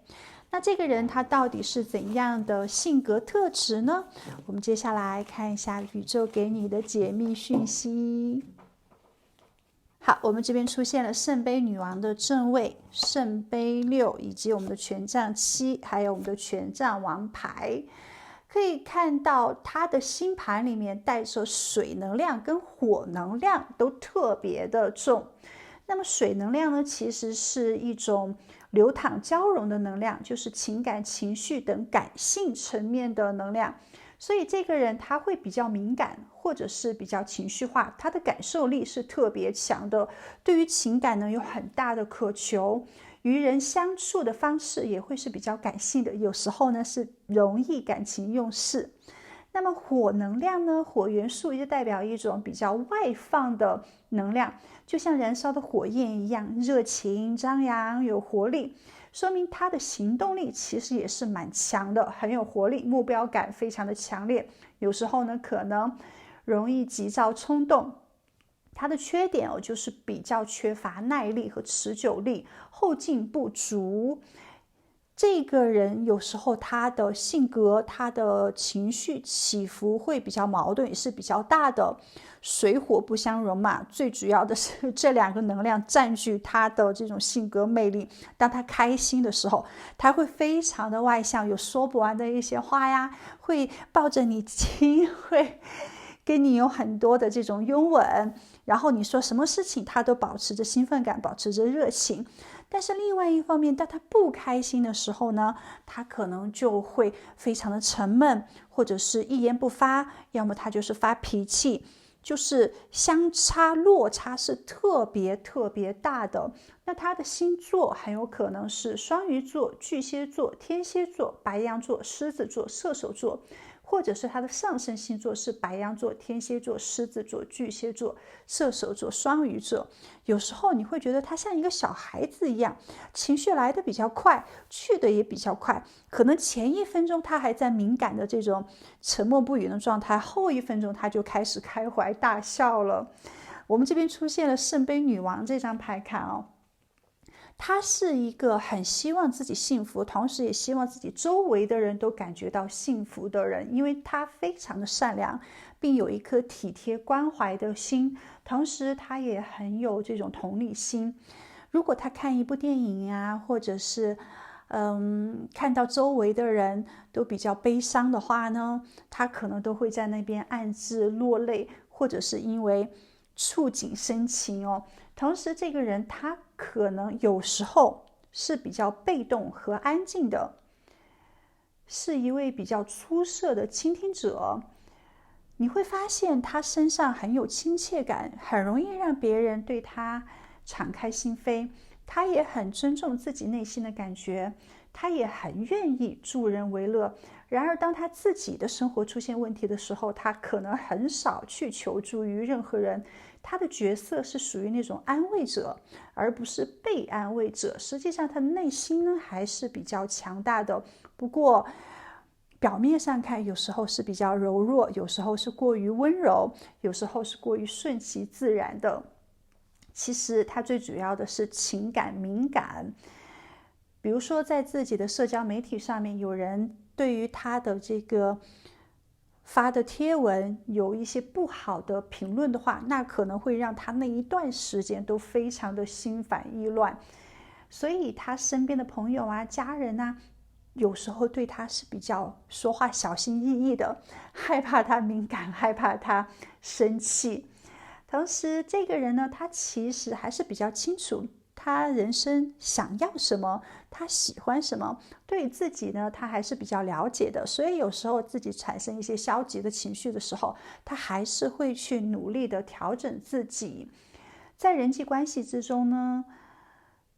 那这个人他到底是怎样的性格特质呢？我们接下来看一下宇宙给你的解密讯息。好，我们这边出现了圣杯女王的正位、圣杯6，以及我们的权杖7，还有我们的权杖王牌。可以看到他的星盘里面带着水能量跟火能量都特别的重。那么水能量呢，其实是一种流淌交融的能量，就是情感、情绪等感性层面的能量。所以这个人他会比较敏感，或者是比较情绪化，他的感受力是特别强的，对于情感呢有很大的渴求，与人相处的方式也会是比较感性的，有时候呢是容易感情用事。那么火能量呢，火元素就代表一种比较外放的能量，就像燃烧的火焰一样，热情张扬，有活力，说明他的行动力其实也是蛮强的，很有活力，目标感非常的强烈，有时候呢可能容易急躁冲动。他的缺点就是比较缺乏耐力和持久力，后劲不足。这个人有时候他的性格、他的情绪起伏会比较矛盾，也是比较大的，水火不相容嘛。最主要的是这2个能量占据他的这种性格魅力。当他开心的时候，他会非常的外向，有说不完的一些话呀，会抱着你亲，会跟你有很多的这种拥吻，然后你说什么事情他都保持着兴奋感，保持着热情。但是另外一方面，当他不开心的时候呢，他可能就会非常的沉闷，或者是一言不发，要么他就是发脾气，就是相差落差是特别大的。那他的星座很有可能是双鱼座、巨蟹座、天蝎座、白羊座、狮子座、射手座，或者是他的上升星座是白羊座、天蝎座、狮子座、巨蟹座、射手座、双鱼座。有时候你会觉得他像一个小孩子一样，情绪来的比较快，去的也比较快，可能前1分钟他还在敏感的这种沉默不语的状态，后1分钟他就开始开怀大笑了。我们这边出现了圣杯女王这张牌卡他是一个很希望自己幸福，同时也希望自己周围的人都感觉到幸福的人，因为他非常的善良，并有一颗体贴关怀的心，同时他也很有这种同理心。如果他看一部电影啊，或者是看到周围的人都比较悲伤的话呢，他可能都会在那边暗自落泪，或者是因为触景生情同时这个人他可能有时候是比较被动和安静的，是一位比较出色的倾听者。你会发现他身上很有亲切感，很容易让别人对他敞开心扉。他也很尊重自己内心的感觉，他也很愿意助人为乐。然而当他自己的生活出现问题的时候，他可能很少去求助于任何人。他的角色是属于那种安慰者，而不是被安慰者。实际上他的内心呢还是比较强大的，不过表面上看有时候是比较柔弱，有时候是过于温柔，有时候是过于顺其自然的。其实他最主要的是情感敏感。比如说在自己的社交媒体上面，有人对于他的这个发的贴文有一些不好的评论的话，那可能会让他那一段时间都非常的心烦意乱。所以他身边的朋友啊、家人啊，有时候对他是比较说话小心翼翼的，害怕他敏感，害怕他生气。同时这个人呢，他其实还是比较清楚他人生想要什么，他喜欢什么，对自己呢他还是比较了解的。所以有时候自己产生一些消极的情绪的时候，他还是会去努力的调整自己。在人际关系之中呢，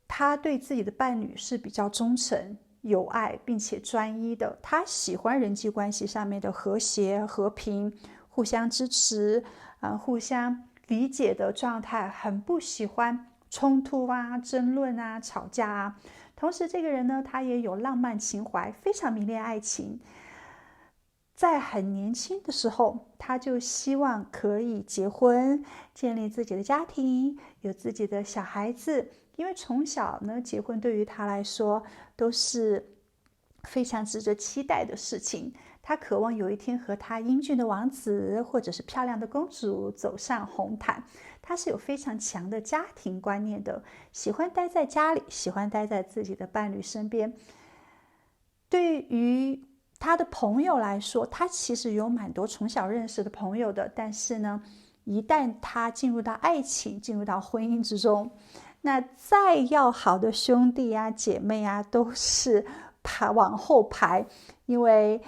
他对自己的伴侣是比较忠诚、有爱并且专一的。他喜欢人际关系上面的和谐、和平，互相支持互相理解的状态，很不喜欢冲突啊、争论啊、吵架啊。同时这个人呢，他也有浪漫情怀，非常迷恋爱情。在很年轻的时候，他就希望可以结婚，建立自己的家庭，有自己的小孩子。因为从小呢，结婚对于他来说都是非常值得期待的事情。他渴望有一天和他英俊的王子或者是漂亮的公主走上红毯。他是有非常强的家庭观念的，喜欢待在家里，喜欢待在自己的伴侣身边。对于他的朋友来说，他其实有蛮多从小认识的朋友的，但是呢，一旦他进入到爱情，进入到婚姻之中，那再要好的兄弟啊、姐妹啊，都是往后排，因为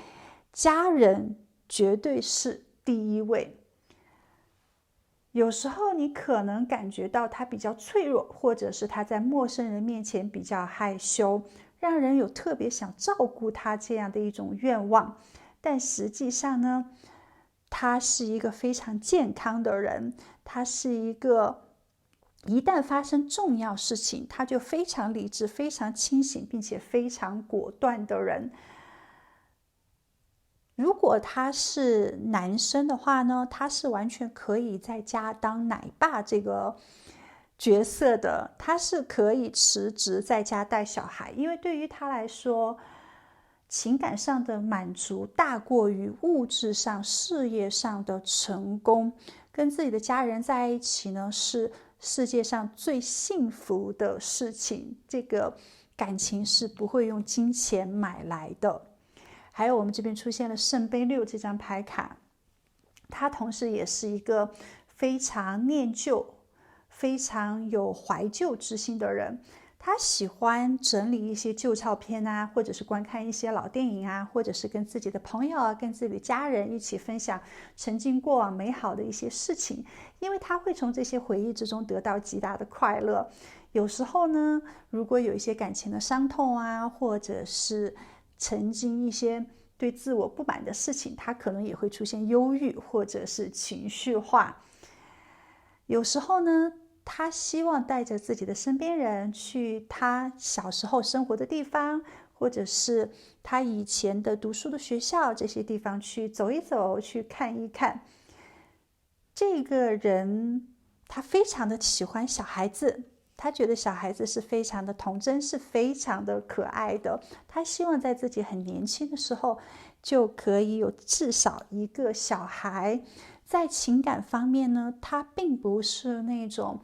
家人绝对是第一位。有时候你可能感觉到他比较脆弱，或者是他在陌生人面前比较害羞，让人有特别想照顾他这样的一种愿望。但实际上呢，他是一个非常健康的人，他是一个一旦发生重要事情，他就非常理智、非常清醒，并且非常果断的人。如果他是男生的话呢，他是完全可以在家当奶爸这个角色的，他是可以辞职在家带小孩，因为对于他来说，情感上的满足大过于物质上、事业上的成功。跟自己的家人在一起呢，是世界上最幸福的事情，这个感情是不会用金钱买来的。还有我们这边出现了圣杯6这张牌卡，他同时也是一个非常念旧、非常有怀旧之心的人。他喜欢整理一些旧照片啊，或者是观看一些老电影啊，或者是跟自己的朋友啊、跟自己的家人一起分享曾经过往美好的一些事情，因为他会从这些回忆之中得到极大的快乐。有时候呢，如果有一些感情的伤痛啊，或者是曾经一些对自我不满的事情，他可能也会出现忧郁或者是情绪化。有时候呢，他希望带着自己的身边人去他小时候生活的地方，或者是他以前的读书的学校，这些地方去走一走，去看一看。这个人他非常的喜欢小孩子，他觉得小孩子是非常的童真，是非常的可爱的。他希望在自己很年轻的时候就可以有至少一个小孩。在情感方面呢，他并不是那种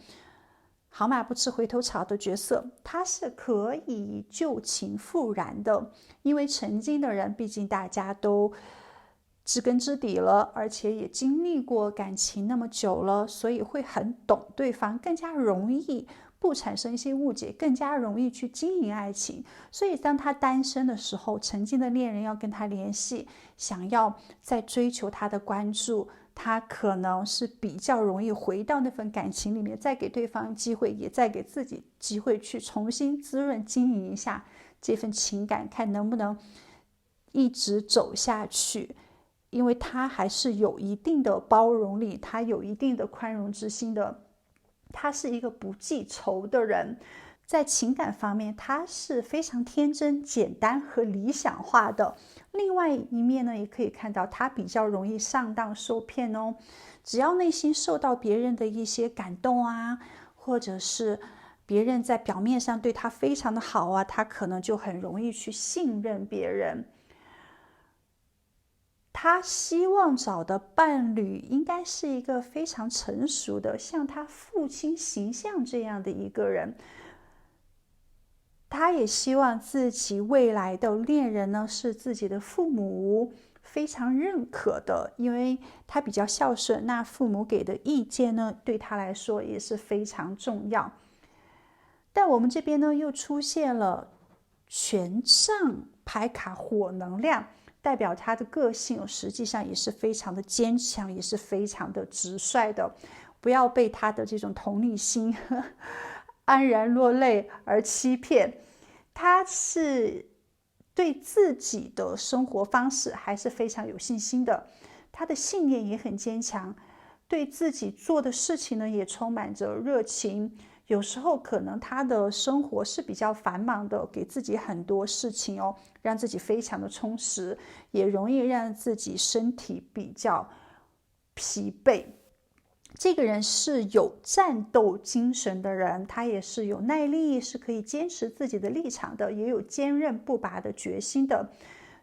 好马不吃回头草的角色，他是可以旧情复燃的。因为曾经的人毕竟大家都知根知底了，而且也经历过感情那么久了，所以会很懂对方，更加容易不产生一些误解，更加容易去经营爱情。所以当他单身的时候，曾经的恋人要跟他联系，想要再追求他的关注，他可能是比较容易回到那份感情里面，再给对方机会，也再给自己机会，去重新滋润经营一下这份情感，看能不能一直走下去。因为他还是有一定的包容力，他有一定的宽容之心的，他是一个不记仇的人。在情感方面，他是非常天真、简单和理想化的。另外一面呢，也可以看到他比较容易上当受骗哦。只要内心受到别人的一些感动啊，或者是别人在表面上对他非常的好啊，他可能就很容易去信任别人。他希望找的伴侣应该是一个非常成熟的，像他父亲形象这样的一个人。他也希望自己未来的恋人呢，是自己的父母非常认可的，因为他比较孝顺，那父母给的意见呢，对他来说也是非常重要。但我们这边呢，又出现了权杖牌卡火能量，代表他的个性实际上也是非常的坚强，也是非常的直率的。不要被他的这种同理心安然落泪而欺骗。他是对自己的生活方式还是非常有信心的，他的信念也很坚强，对自己做的事情呢也充满着热情。有时候可能他的生活是比较繁忙的，给自己很多事情哦，让自己非常的充实，也容易让自己身体比较疲惫。这个人是有战斗精神的人，他也是有耐力，是可以坚持自己的立场的，也有坚韧不拔的决心的。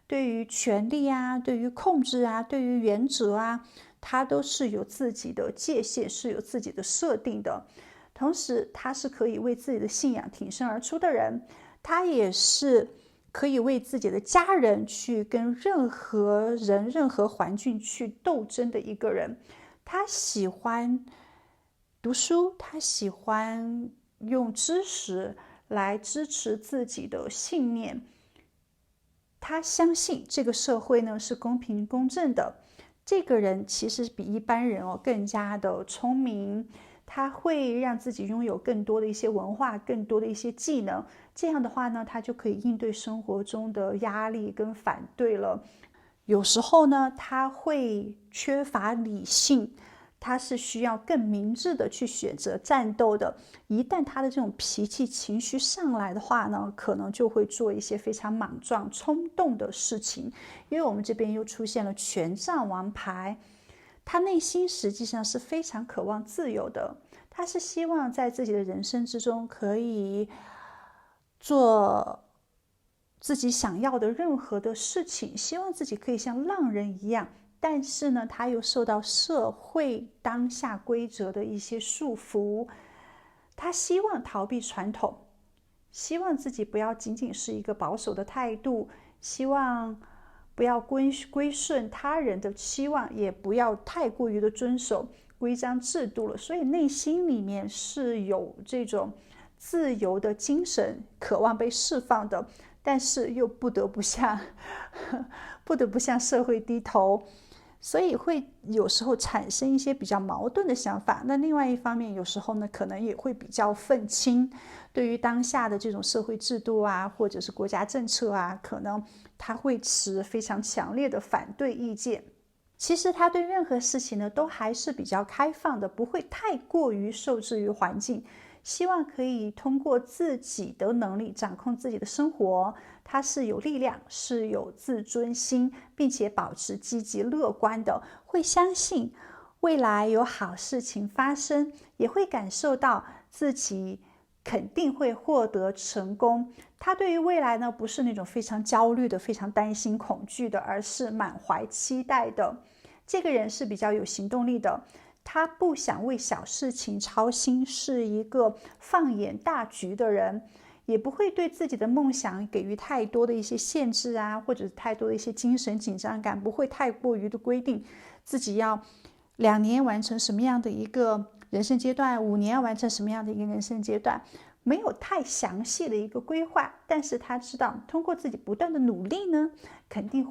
对于权力啊，对于控制啊，对于原则啊，他都是有自己的界限，是有自己的设定的。同时，他是可以为自己的信仰挺身而出的人，他也是可以为自己的家人去跟任何人、任何环境去斗争的一个人。他喜欢读书，他喜欢用知识来支持自己的信念。他相信这个社会呢是公平公正的。这个人其实比一般人更加的聪明，他会让自己拥有更多的一些文化，更多的一些技能。这样的话呢，他就可以应对生活中的压力跟反对了。有时候呢，他会缺乏理性，他是需要更明智的去选择战斗的。一旦他的这种脾气情绪上来的话呢，可能就会做一些非常莽撞冲动的事情。因为我们这边又出现了权杖王牌，他内心实际上是非常渴望自由的，他是希望在自己的人生之中可以做自己想要的任何的事情，希望自己可以像浪人一样。但是呢，他又受到社会当下规则的一些束缚，他希望逃避传统，希望自己不要仅仅是一个保守的态度，希望不要归顺他人的期望，也不要太过于的遵守规章制度了。所以内心里面是有这种自由的精神，渴望被释放的，但是又不得不向社会低头，所以会有时候产生一些比较矛盾的想法。那另外一方面，有时候呢，可能也会比较愤青，对于当下的这种社会制度啊，或者是国家政策啊，可能他会持非常强烈的反对意见。其实他对任何事情呢，都还是比较开放的，不会太过于受制于环境，希望可以通过自己的能力掌控自己的生活。他是有力量，是有自尊心，并且保持积极乐观的，会相信未来有好事情发生，也会感受到自己肯定会获得成功。他对于未来呢，不是那种非常焦虑的、非常担心恐惧的，而是满怀期待的。这个人是比较有行动力的，他不想为小事情操心，是一个放眼大局的人，也不会对自己的梦想给予太多的一些限制啊，或者太多的一些精神紧张感，不会太过于的规定自己要2年完成什么样的一个人生阶段，5年完成什么样的一个人生阶段，没有太详细的一个规划。但是他知道通过自己不断的努力呢，肯定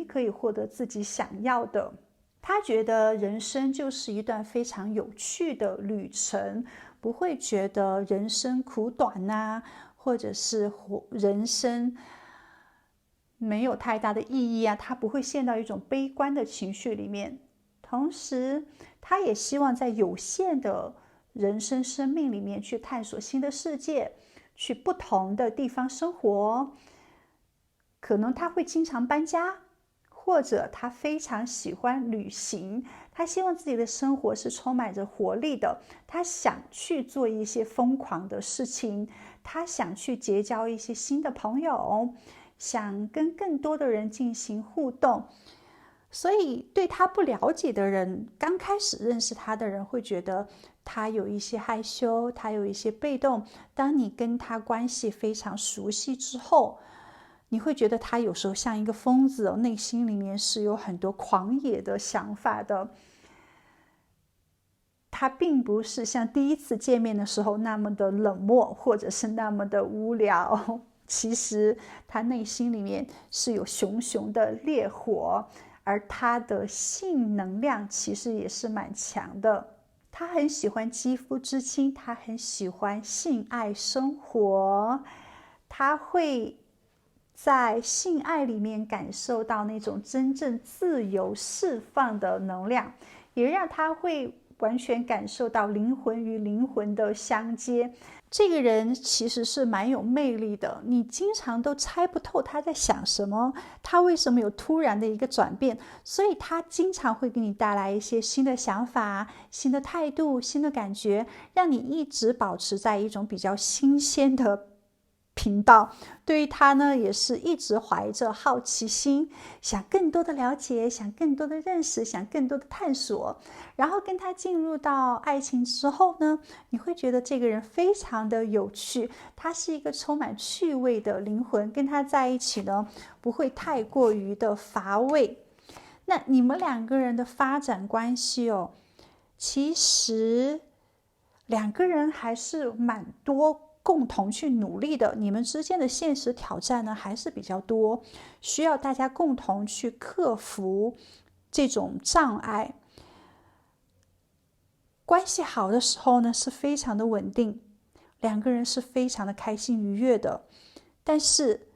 可以获得自己想要的。他觉得人生就是一段非常有趣的旅程，不会觉得人生苦短啊，或者是人生没有太大的意义啊，他不会陷到一种悲观的情绪里面。同时他也希望在有限的人生命里面去探索新的世界，去不同的地方生活。可能他会经常搬家，或者他非常喜欢旅行，他希望自己的生活是充满着活力的，他想去做一些疯狂的事情，他想去结交一些新的朋友，想跟更多的人进行互动。所以对他不了解的人，刚开始认识他的人会觉得他有一些害羞，他有一些被动。当你跟他关系非常熟悉之后，你会觉得他有时候像一个疯子，内心里面是有很多狂野的想法的。他并不是像第一次见面的时候那么的冷漠，或者是那么的无聊。其实他内心里面是有熊熊的烈火，而他的性能量其实也是蛮强的。他很喜欢肌肤之亲，他很喜欢性爱生活，他会在性爱里面感受到那种真正自由释放的能量，也让他会完全感受到灵魂与灵魂的相接。这个人其实是蛮有魅力的，你经常都猜不透他在想什么，他为什么有突然的一个转变，所以他经常会给你带来一些新的想法、新的态度、新的感觉，让你一直保持在一种比较新鲜的频道。对于他呢，也是一直怀着好奇心，想更多的了解，想更多的认识，想更多的探索。然后跟他进入到爱情之后呢，你会觉得这个人非常的有趣，他是一个充满趣味的灵魂，跟他在一起呢，不会太过于的乏味。那你们两个人的发展关系其实两个人还是蛮多共同去努力的，你们之间的现实挑战呢还是比较多，需要大家共同去克服这种障碍。关系好的时候呢是非常的稳定，两个人是非常的开心愉悦的。但是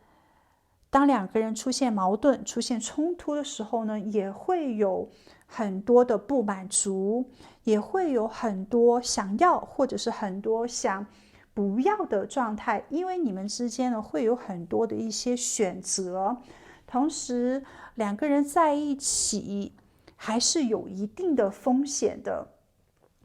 当两个人出现矛盾、出现冲突的时候呢，也会有很多的不满足，也会有很多想要或者是很多想不要的状态，因为你们之间呢会有很多的一些选择，同时两个人在一起还是有一定的风险的，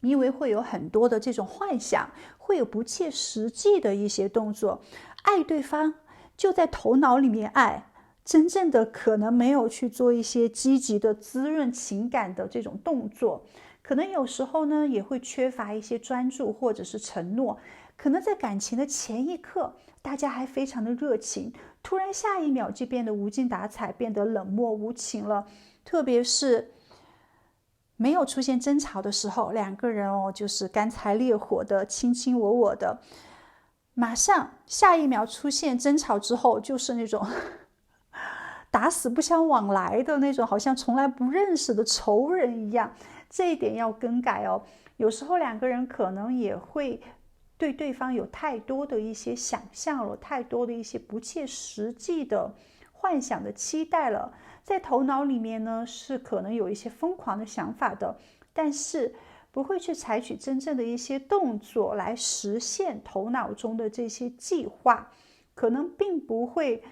因为会有很多的这种幻想，会有不切实际的一些动作。爱对方就在头脑里面爱，真正的可能没有去做一些积极的滋润情感的这种动作，可能有时候呢也会缺乏一些专注或者是承诺。可能在感情的前一刻大家还非常的热情，突然下一秒就变得无精打采，变得冷漠无情了。特别是没有出现争吵的时候，两个人就是干柴烈火的卿卿我我的，马上下一秒出现争吵之后，就是那种打死不相往来的那种，好像从来不认识的仇人一样。这一点要更改有时候两个人可能也会对对方有太多的一些想象了，太多的一些不切实际的幻想的期待了，在头脑里面呢是可能有一些疯狂的想法的，但是不会去采取真正的一些动作来实现头脑中的这些计划，可能并不会。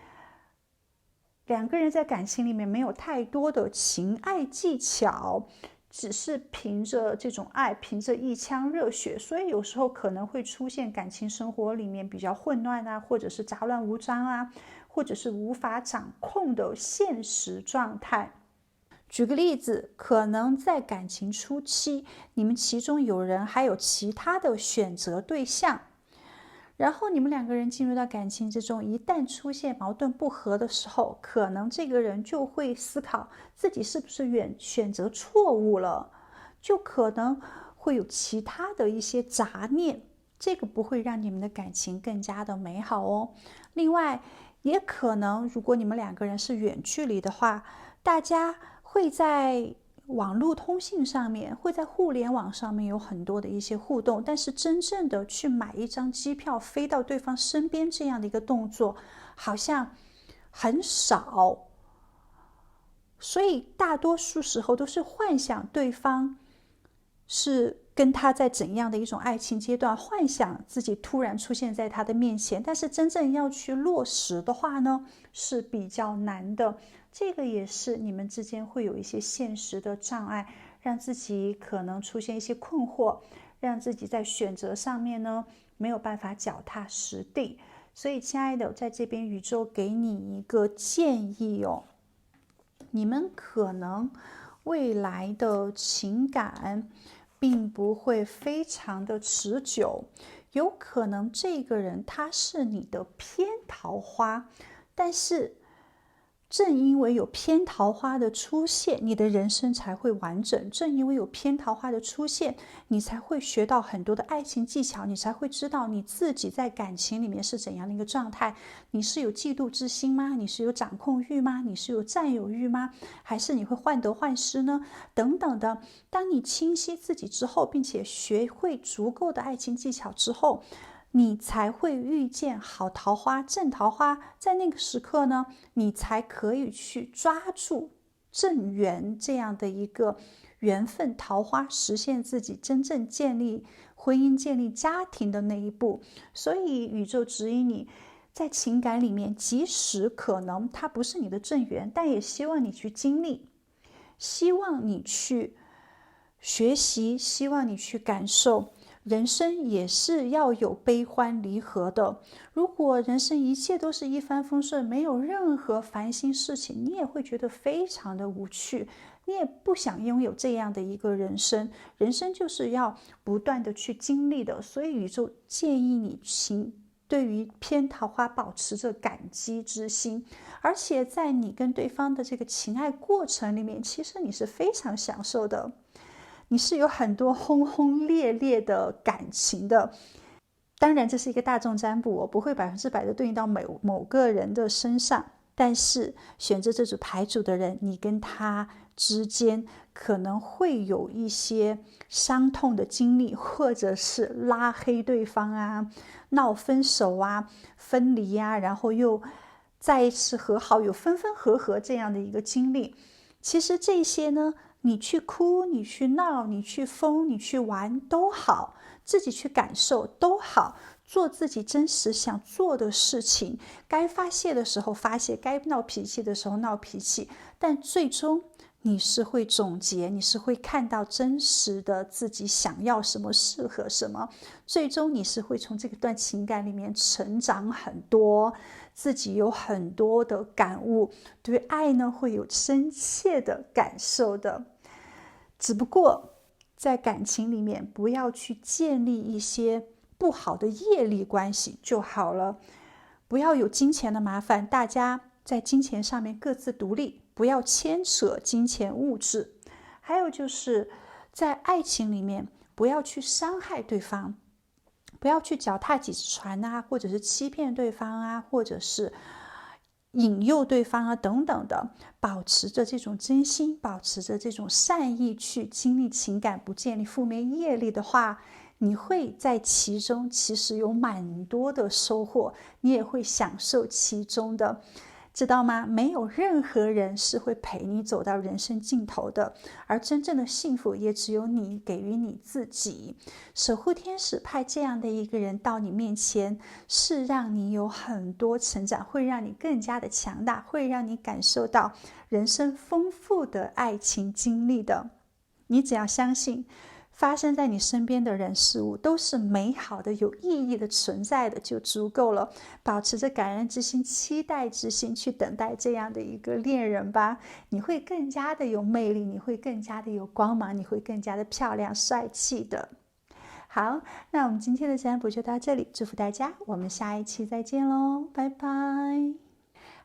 两个人在感情里面没有太多的情爱技巧，只是凭着这种爱，凭着一腔热血，所以有时候可能会出现感情生活里面比较混乱啊，或者是杂乱无章啊，或者是无法掌控的现实状态。举个例子，可能在感情初期，你们其中有人还有其他的选择对象，然后你们两个人进入到感情之中，一旦出现矛盾不和的时候，可能这个人就会思考自己是不是选择错误了，就可能会有其他的一些杂念，这个不会让你们的感情更加的美好另外，也可能如果你们两个人是远距离的话，大家会在网络通信上面，会在互联网上面有很多的一些互动，但是真正的去买一张机票飞到对方身边这样的一个动作好像很少，所以大多数时候都是幻想对方是跟他在怎样的一种爱情阶段，幻想自己突然出现在他的面前，但是真正要去落实的话呢是比较难的。这个也是你们之间会有一些现实的障碍，让自己可能出现一些困惑，让自己在选择上面呢没有办法脚踏实地。所以亲爱的，在这边宇宙给你一个建议你们可能未来的情感并不会非常的持久，有可能这个人他是你的偏桃花，但是正因为有偏桃花的出现，你的人生才会完整。正因为有偏桃花的出现，你才会学到很多的爱情技巧，你才会知道你自己在感情里面是怎样的一个状态。你是有嫉妒之心吗？你是有掌控欲吗？你是有占有欲吗？还是你会患得患失呢？等等的。当你清晰自己之后，并且学会足够的爱情技巧之后，你才会遇见好桃花、正桃花，在那个时刻呢，你才可以去抓住正缘这样的一个缘分、桃花，实现自己真正建立婚姻、建立家庭的那一步。所以宇宙指引你在情感里面，即使可能它不是你的正缘，但也希望你去经历，希望你去学习，希望你去感受。人生也是要有悲欢离合的。如果人生一切都是一帆风顺，没有任何烦心事情，你也会觉得非常的无趣，你也不想拥有这样的一个人生。人生就是要不断的去经历的，所以宇宙建议你对于偏桃花保持着感激之心，而且在你跟对方的这个情爱过程里面，其实你是非常享受的，你是有很多轰轰烈烈的感情的。当然这是一个大众占卜，我不会100%的对应到某个人的身上，但是选择这组牌组的人，你跟他之间可能会有一些伤痛的经历，或者是拉黑对方啊，闹分手啊，分离啊，然后又再一次和好，有分分合合这样的一个经历。其实这些呢，你去哭，你去闹，你去疯，你去玩都好，自己去感受都好，做自己真实想做的事情，该发泄的时候发泄，该闹脾气的时候闹脾气，但最终你是会总结，你是会看到真实的自己想要什么，适合什么，最终你是会从这段情感里面成长很多，自己有很多的感悟，对爱呢会有深切的感受的。只不过在感情里面不要去建立一些不好的业力关系就好了，不要有金钱的麻烦，大家在金钱上面各自独立，不要牵扯金钱物质。还有就是在爱情里面不要去伤害对方，不要去脚踏几船啊，或者是欺骗对方啊，或者是引诱对方啊等等的，保持着这种真心，保持着这种善意去经历情感，不建立负面业力的话，你会在其中其实有蛮多的收获，你也会享受其中的，知道吗？没有任何人是会陪你走到人生尽头的，而真正的幸福也只有你给予你自己。守护天使派这样的一个人到你面前，是让你有很多成长，会让你更加的强大，会让你感受到人生丰富的爱情经历的。你只要相信发生在你身边的人事物都是美好的、有意义的存在的就足够了。保持着感恩之心、期待之心去等待这样的一个恋人吧，你会更加的有魅力，你会更加的有光芒，你会更加的漂亮帅气的。好，那我们今天的占卜就到这里，祝福大家，我们下一期再见喽，拜拜。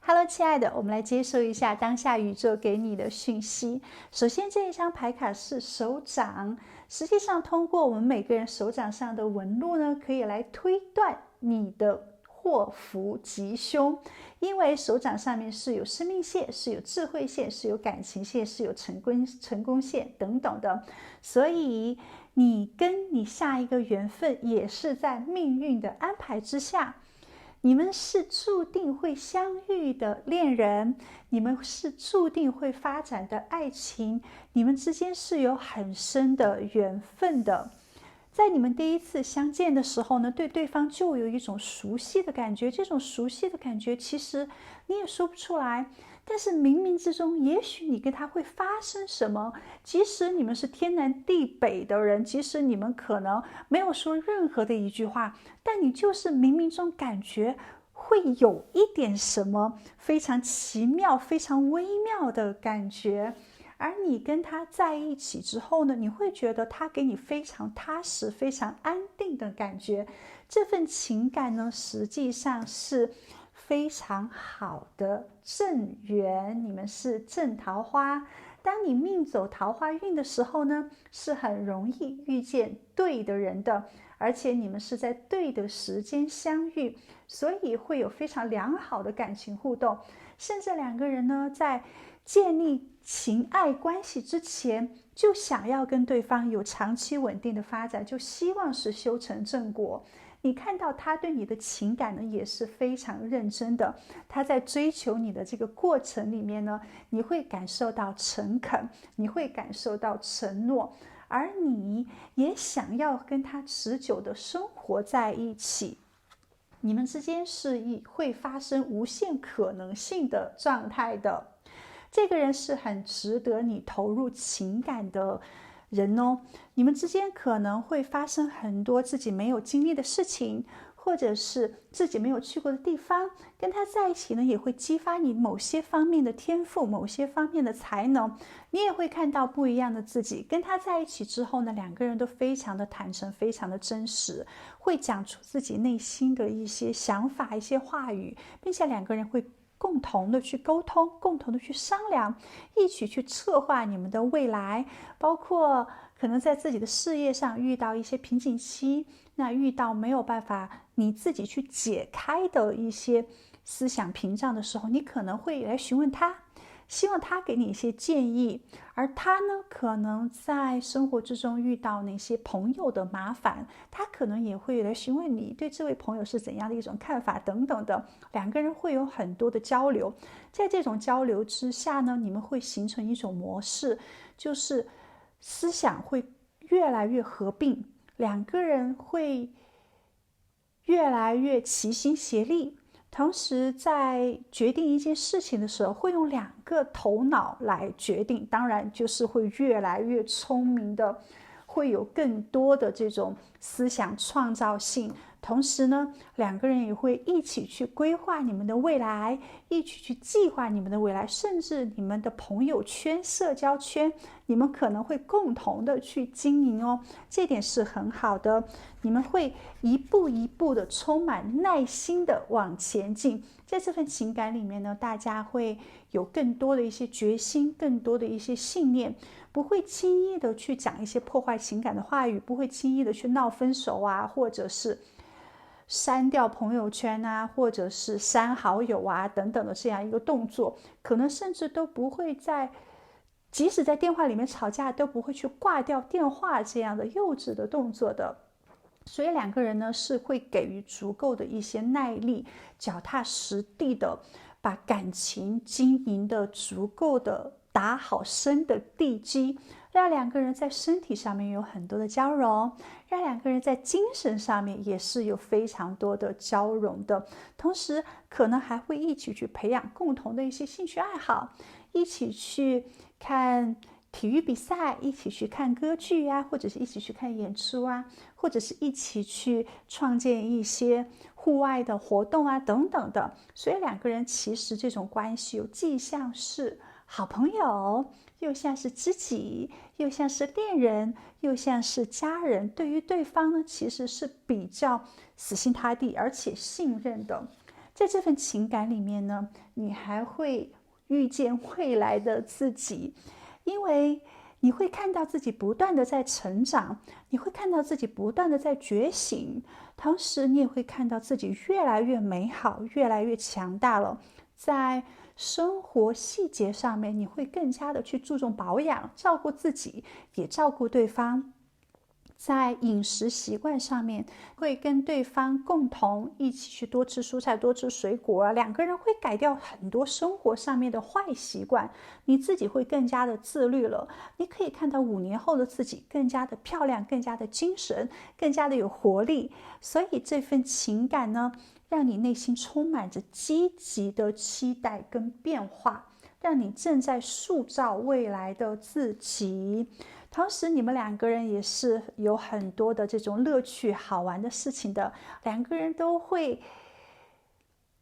Hello， 亲爱的，我们来接受一下当下宇宙给你的讯息。首先，这一张牌卡是手掌，实际上通过我们每个人手掌上的纹路呢，可以来推断你的祸福吉凶，因为手掌上面是有生命线，是有智慧线，是有感情线，是有成功线等等的，所以你跟你下一个缘分也是在命运的安排之下。你们是注定会相遇的恋人，你们是注定会发展的爱情，你们之间是有很深的缘分的。在你们第一次相见的时候呢，对对方就有一种熟悉的感觉，这种熟悉的感觉其实你也说不出来，但是冥冥之中，也许你跟他会发生什么，即使你们是天南地北的人，即使你们可能没有说任何的一句话，但你就是冥冥中感觉会有一点什么非常奇妙、非常微妙的感觉。而你跟他在一起之后呢，你会觉得他给你非常踏实、非常安定的感觉。这份情感呢，实际上是非常好的正缘，你们是正桃花。当你命走桃花运的时候呢，是很容易遇见对的人的，而且你们是在对的时间相遇，所以会有非常良好的感情互动。甚至两个人呢，在建立情爱关系之前，就想要跟对方有长期稳定的发展，就希望是修成正果。你看到他对你的情感呢也是非常认真的，他在追求你的这个过程里面呢，你会感受到诚恳，你会感受到承诺，而你也想要跟他持久的生活在一起。你们之间是会发生无限可能性的状态的。这个人是很值得你投入情感的人哦。你们之间可能会发生很多自己没有经历的事情，或者是自己没有去过的地方。跟他在一起呢，也会激发你某些方面的天赋，某些方面的才能，你也会看到不一样的自己。跟他在一起之后呢，两个人都非常的坦诚，非常的真实，会讲出自己内心的一些想法，一些话语，并且两个人会共同的去沟通，共同的去商量，一起去策划你们的未来，包括可能在自己的事业上遇到一些瓶颈期，那遇到没有办法你自己去解开的一些思想屏障的时候，你可能会来询问他，希望他给你一些建议。而他呢，可能在生活之中遇到那些朋友的麻烦，他可能也会来询问你对这位朋友是怎样的一种看法等等的。两个人会有很多的交流，在这种交流之下呢，你们会形成一种模式，就是思想会越来越合并，两个人会越来越齐心协力，同时在决定一件事情的时候会用两个头脑来决定，当然就是会越来越聪明的，会有更多的这种思想创造性。同时呢，两个人也会一起去规划你们的未来，一起去计划你们的未来，甚至你们的朋友圈、社交圈，你们可能会共同的去经营哦，这点是很好的。你们会一步一步的充满耐心的往前进，在这份情感里面呢，大家会有更多的一些决心，更多的一些信念，不会轻易的去讲一些破坏情感的话语，不会轻易的去闹分手啊，或者是删掉朋友圈啊，或者是删好友啊等等的这样一个动作，可能甚至都不会即使在电话里面吵架都不会去挂掉电话这样的幼稚的动作的。所以两个人呢是会给予足够的一些耐力，脚踏实地的把感情经营的足够的打好深的地基，让两个人在身体上面有很多的交融，让两个人在精神上面也是有非常多的交融的，同时可能还会一起去培养共同的一些兴趣爱好，一起去看体育比赛，一起去看歌剧啊，或者是一起去看演出啊，或者是一起去创建一些户外的活动啊等等的。所以两个人其实这种关系既像是好朋友，又像是知己，又像是恋人，又像是家人，对于对方呢其实是比较死心塌地而且信任的。在这份情感里面呢，你还会遇见未来的自己，因为你会看到自己不断的在成长，你会看到自己不断的在觉醒，同时你也会看到自己越来越美好，越来越强大了。在生活细节上面，你会更加的去注重保养，照顾自己，也照顾对方。在饮食习惯上面，会跟对方共同一起去多吃蔬菜，多吃水果啊，两个人会改掉很多生活上面的坏习惯，你自己会更加的自律了。你可以看到5年后的自己更加的漂亮，更加的精神，更加的有活力。所以这份情感呢，让你内心充满着积极的期待跟变化，让你正在塑造未来的自己。同时你们两个人也是有很多的这种乐趣好玩的事情的，两个人都会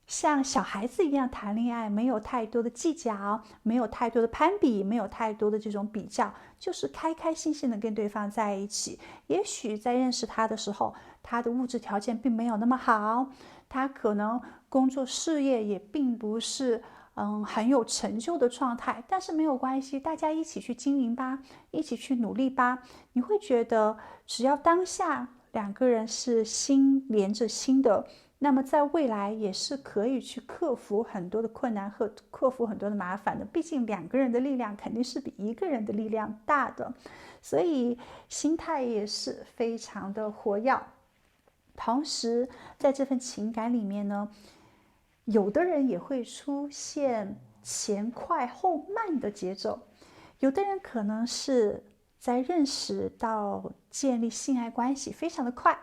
像小孩子一样谈恋爱，没有太多的计较，没有太多的攀比，没有太多的这种比较，就是开开心心的跟对方在一起。也许在认识他的时候，他的物质条件并没有那么好，他可能工作事业也并不是很有成就的状态，但是没有关系，大家一起去经营吧，一起去努力吧。你会觉得只要当下两个人是心连着心的，那么在未来也是可以去克服很多的困难和克服很多的麻烦的。毕竟两个人的力量肯定是比一个人的力量大的，所以心态也是非常的活跃。同时在这份情感里面呢，有的人也会出现前快后慢的节奏，有的人可能是在认识到建立性爱关系非常的快，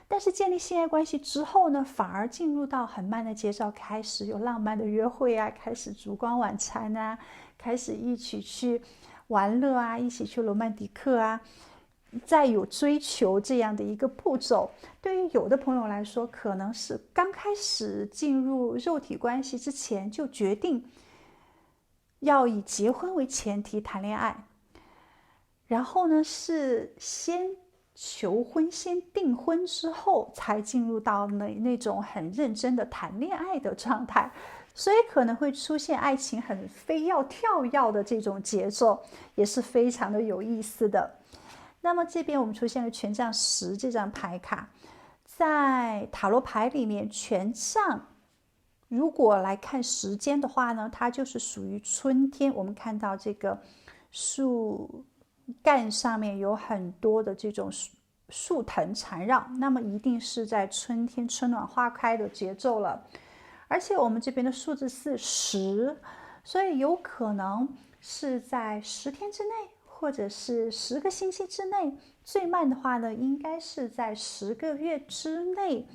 但是建立性爱关系之后呢，反而进入到很慢的节奏，开始有浪漫的约会啊，开始烛光晚餐啊，开始一起去玩乐啊，一起去罗曼蒂克啊，再有追求这样的一个步骤。对于有的朋友来说，可能是刚开始进入肉体关系之前就决定要以结婚为前提谈恋爱，然后呢是先求婚先订婚之后才进入到那种很认真的谈恋爱的状态，所以可能会出现爱情很非要跳跃的这种节奏，也是非常的有意思的。那么这边我们出现了权杖10这张牌卡，在塔罗牌里面，权杖如果来看时间的话呢，它就是属于春天。我们看到这个树干上面有很多的这种树藤缠绕，那么一定是在春天春暖花开的节奏了。而且我们这边的数字是10，所以有可能是在10天之内，或者是10个星期之内，最慢的话呢，应该是在10个月之内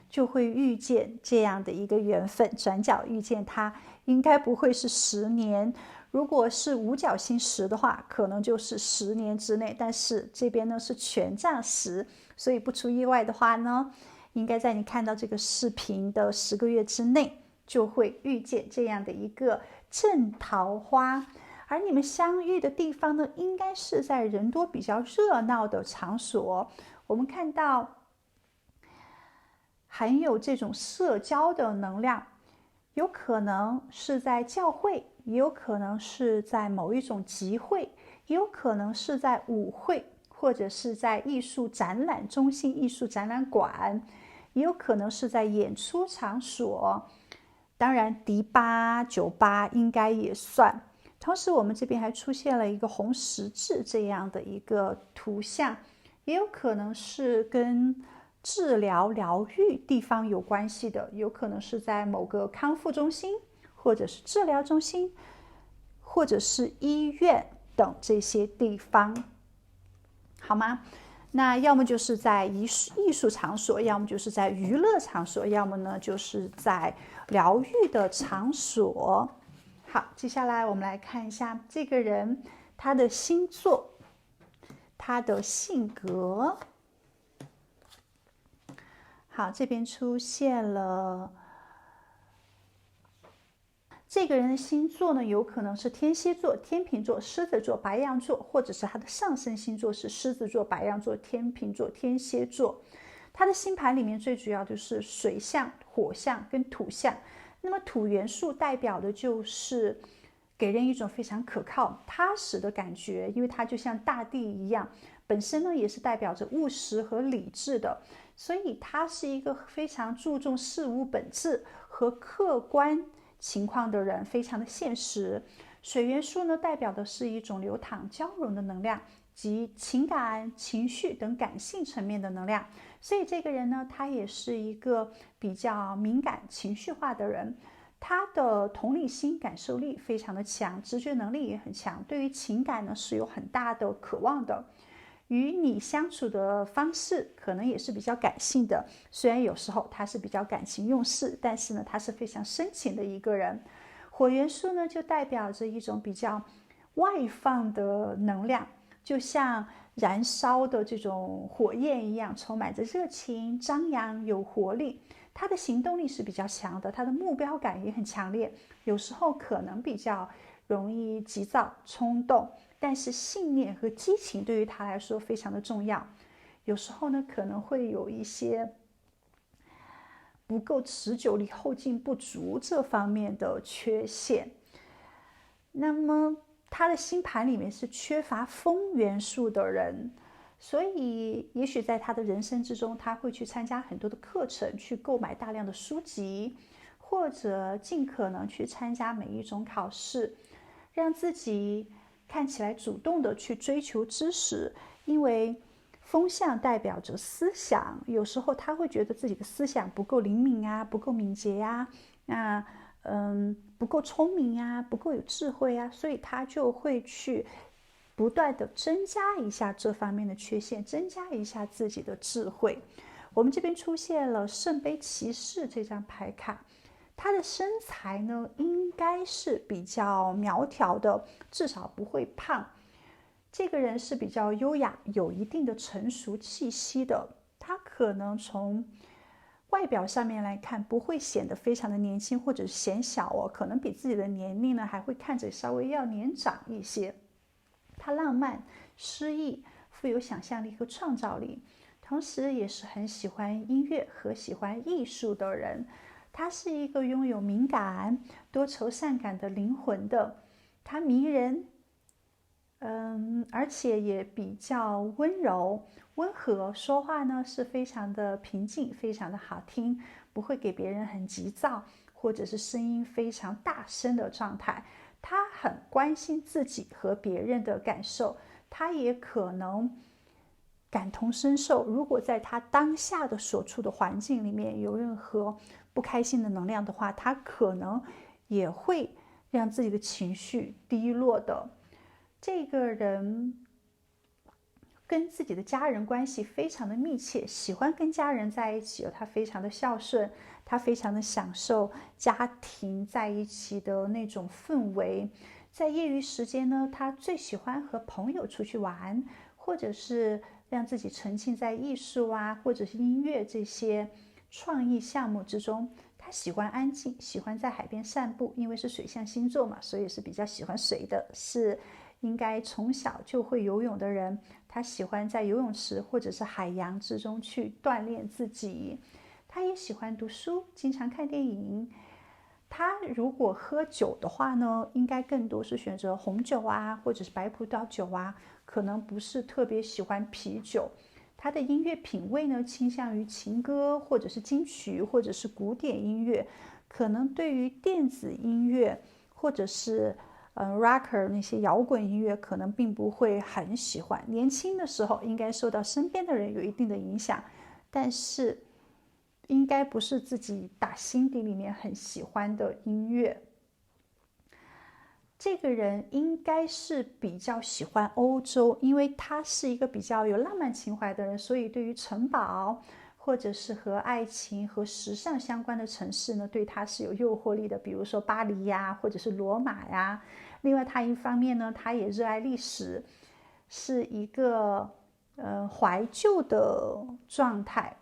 就会遇见这样的一个缘分，转角遇见他，应该不会是10年。如果是五角星10的话，可能就是10年之内，但是这边呢是权杖10，所以不出意外的话呢，应该在你看到这个视频的10个月之内就会遇见这样的一个正桃花。而你们相遇的地方呢，应该是在人多比较热闹的场所。我们看到含有这种社交的能量，有可能是在教会，也有可能是在某一种集会，也有可能是在舞会，或者是在艺术展览中心、艺术展览馆，也有可能是在演出场所。当然，迪吧、酒吧应该也算。同时，我们这边还出现了一个红十字这样的一个图像，也有可能是跟治疗、疗愈地方有关系的，有可能是在某个康复中心，或者是治疗中心，或者是医院等这些地方，好吗？那要么就是在艺术场所，要么就是在娱乐场所，要么呢就是在疗愈的场所。好，接下来我们来看一下这个人他的星座，他的性格。好，这边出现了这个人的星座呢，有可能是天蝎座、天秤座、狮子座、白羊座，或者是他的上升星座是狮子座、白羊座、天秤座、天蝎座。他的星盘里面最主要就是水象、火象跟土象。那么土元素代表的就是给人一种非常可靠、踏实的感觉，因为它就像大地一样，本身呢也是代表着务实和理智的，所以它是一个非常注重事物本质和客观情况的人，非常的现实。水元素呢，代表的是一种流淌交融的能量及情感、情绪等感性层面的能量。所以这个人呢，他也是一个比较敏感、情绪化的人。他的同理心、感受力非常的强，直觉能力也很强，对于情感呢是有很大的渴望的。与你相处的方式可能也是比较感性的，虽然有时候他是比较感情用事，但是呢，他是非常深情的一个人。火元素呢，就代表着一种比较外放的能量，就像燃烧的这种火焰一样，充满着热情、张扬、有活力。他的行动力是比较强的，他的目标感也很强烈，有时候可能比较容易急躁、冲动，但是信念和激情对于他来说非常的重要。有时候呢，可能会有一些不够持久力、后劲不足这方面的缺陷。那么他的星盘里面是缺乏风元素的人，所以也许在他的人生之中，他会去参加很多的课程，去购买大量的书籍，或者尽可能去参加每一种考试，让自己看起来主动的去追求知识。因为风象代表着思想，有时候他会觉得自己的思想不够灵敏啊，不够敏捷呀，不够聪明呀，不够有智慧呀，所以他就会去不断的增加一下这方面的缺陷，增加一下自己的智慧。我们这边出现了圣杯骑士这张牌卡，他的身材呢应该是比较苗条的，至少不会胖。这个人是比较优雅，有一定的成熟气息的。他可能从外表上面来看，不会显得非常的年轻或者显小哦，可能比自己的年龄呢还会看着稍微要年长一些。他浪漫、诗意，富有想象力和创造力，同时也是很喜欢音乐和喜欢艺术的人。他是一个拥有敏感、多愁善感的灵魂的，他迷人。而且也比较温柔、温和，说话呢是非常的平静，非常的好听，不会给别人很急躁，或者是声音非常大声的状态。他很关心自己和别人的感受，他也可能感同身受。如果在他当下的所处的环境里面有任何不开心的能量的话，他可能也会让自己的情绪低落的。这个人跟自己的家人关系非常的密切，喜欢跟家人在一起，他非常的孝顺，他非常的享受家庭在一起的那种氛围。在业余时间呢，他最喜欢和朋友出去玩，或者是让自己沉浸在艺术啊，或者是音乐这些创意项目之中。他喜欢安静，喜欢在海边散步，因为是水象星座嘛，所以是比较喜欢水的，是应该从小就会游泳的人。他喜欢在游泳池或者是海洋之中去锻炼自己。他也喜欢读书，经常看电影。他如果喝酒的话呢，应该更多是选择红酒啊，或者是白葡萄酒啊，可能不是特别喜欢啤酒。他的音乐品味呢，倾向于情歌，或者是金曲，或者是古典音乐，可能对于电子音乐或者是rocker 那些摇滚音乐可能并不会很喜欢。年轻的时候应该受到身边的人有一定的影响，但是应该不是自己打心底里面很喜欢的音乐。这个人应该是比较喜欢欧洲，因为他是一个比较有浪漫情怀的人，所以对于城堡或者是和爱情和时尚相关的城市呢，对他是有诱惑力的，比如说巴黎呀，或者是罗马呀。另外他一方面呢，他也热爱历史，是一个怀旧的状态。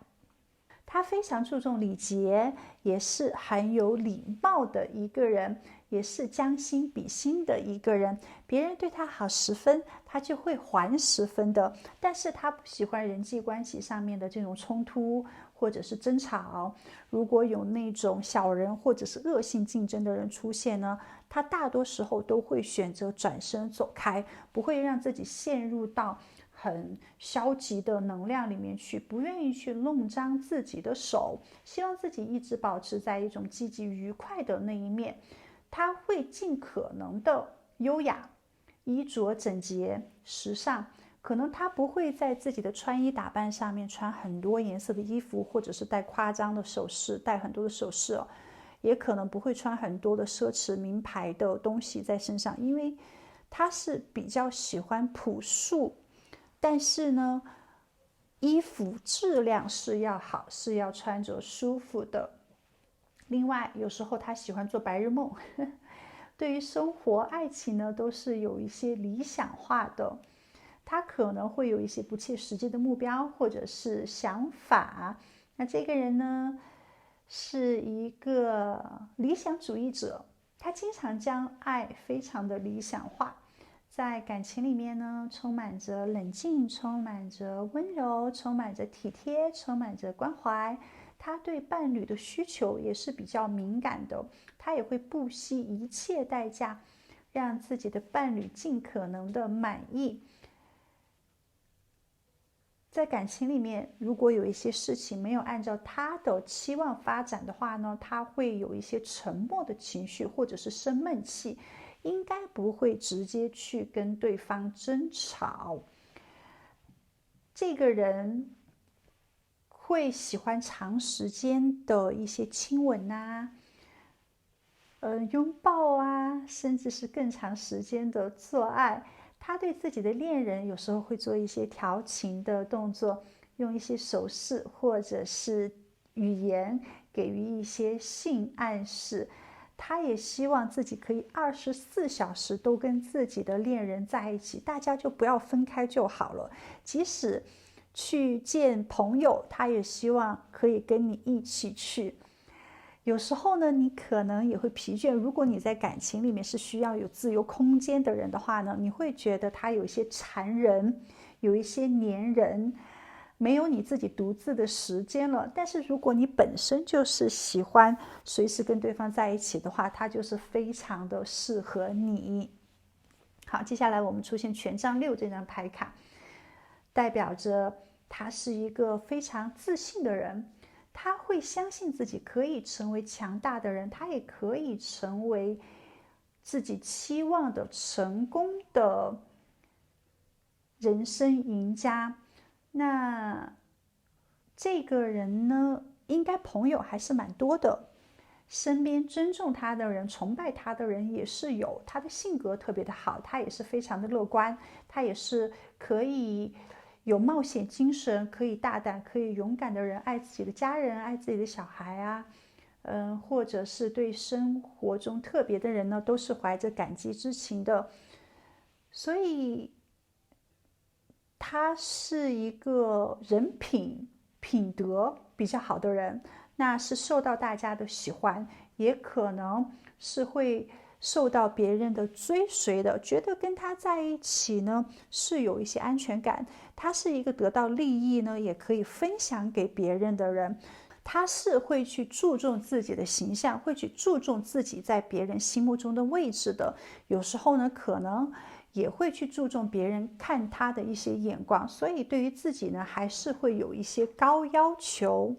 他非常注重礼节，也是很有礼貌的一个人，也是将心比心的一个人。别人对他好10分，他就会还10分的。但是他不喜欢人际关系上面的这种冲突或者是争吵。如果有那种小人或者是恶性竞争的人出现呢，他大多时候都会选择转身走开，不会让自己陷入到很消极的能量里面去，不愿意去弄脏自己的手，希望自己一直保持在一种积极愉快的那一面。他会尽可能的优雅，衣着整洁、时尚。可能他不会在自己的穿衣打扮上面穿很多颜色的衣服，或者是戴夸张的首饰，戴很多的首饰哦，也可能不会穿很多的奢侈名牌的东西在身上，因为他是比较喜欢朴素。但是呢，衣服质量是要好，是要穿着舒服的。另外，有时候他喜欢做白日梦，对于生活、爱情呢，都是有一些理想化的。他可能会有一些不切实际的目标或者是想法。那这个人呢，是一个理想主义者，他经常将爱非常的理想化。在感情里面呢，充满着冷静，充满着温柔，充满着体贴，充满着关怀。他对伴侣的需求也是比较敏感的，他也会不惜一切代价让自己的伴侣尽可能的满意。在感情里面，如果有一些事情没有按照他的期望发展的话呢，他会有一些沉默的情绪，或者是生闷气，应该不会直接去跟对方争吵。这个人会喜欢长时间的一些亲吻啊，拥抱啊，甚至是更长时间的做爱。他对自己的恋人有时候会做一些调情的动作，用一些手势或者是语言给予一些性暗示。他也希望自己可以24小时都跟自己的恋人在一起，大家就不要分开就好了。即使去见朋友，他也希望可以跟你一起去。有时候呢，你可能也会疲倦。如果你在感情里面是需要有自由空间的人的话呢，你会觉得他有一些缠人，有一些黏人，没有你自己独自的时间了。但是如果你本身就是喜欢随时跟对方在一起的话，他就是非常的适合你。好，接下来我们出现权杖6这张牌卡，代表着他是一个非常自信的人。他会相信自己可以成为强大的人，他也可以成为自己期望的成功的人生赢家。那这个人呢，应该朋友还是蛮多的，身边尊重他的人、崇拜他的人也是有。他的性格特别的好，他也是非常的乐观，他也是可以有冒险精神，可以大胆、可以勇敢的人，爱自己的家人，爱自己的小孩啊，或者是对生活中特别的人呢，都是怀着感激之情的。所以，他是一个人品、品德比较好的人，那是受到大家的喜欢，也可能是会受到别人的追随的，觉得跟他在一起呢是有一些安全感。他是一个得到利益呢也可以分享给别人的人，他是会去注重自己的形象，会去注重自己在别人心目中的位置的。有时候呢，可能也会去注重别人看他的一些眼光，所以对于自己呢，还是会有一些高要求。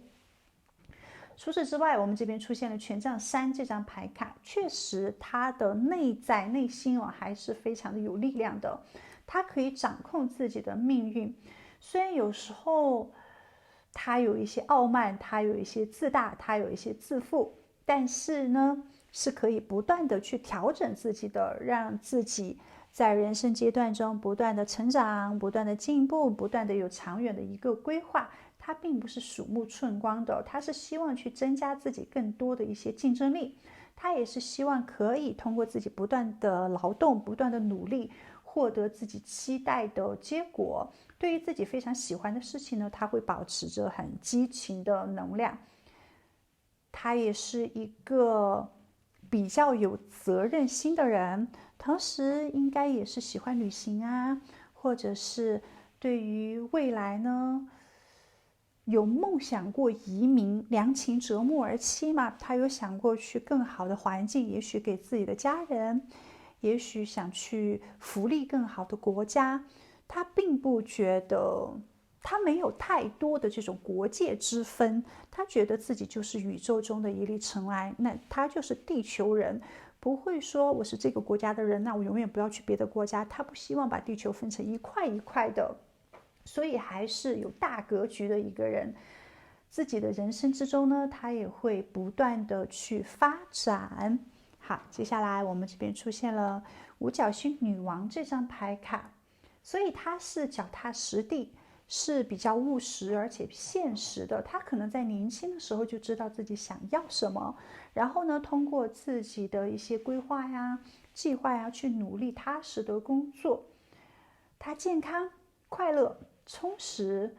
除此之外，我们这边出现了权杖3这张牌卡，确实他的内心还是非常的有力量的，他可以掌控自己的命运。虽然有时候他有一些傲慢，他有一些自大，他有一些自负，但是呢，是可以不断的去调整自己的，让自己在人生阶段中不断的成长，不断的进步，不断的有长远的一个规划。他并不是鼠目寸光的，他是希望去增加自己更多的一些竞争力，他也是希望可以通过自己不断的劳动、不断的努力，获得自己期待的结果。对于自己非常喜欢的事情呢，他会保持着很激情的能量。他也是一个比较有责任心的人，同时应该也是喜欢旅行啊，或者是对于未来呢有梦想过移民，良禽择木而栖嘛，他有想过去更好的环境，也许给自己的家人，也许想去福利更好的国家。他并不觉得，他没有太多的这种国界之分，他觉得自己就是宇宙中的一粒尘埃，那他就是地球人，不会说我是这个国家的人，那我永远不要去别的国家。他不希望把地球分成一块一块的，所以还是有大格局的一个人。自己的人生之中呢，他也会不断的去发展。好，接下来我们这边出现了五角星女王这张牌卡，所以他是脚踏实地，是比较务实而且现实的。他可能在年轻的时候就知道自己想要什么，然后呢，通过自己的一些规划呀、计划呀，去努力踏实的工作。他健康、快乐、充实、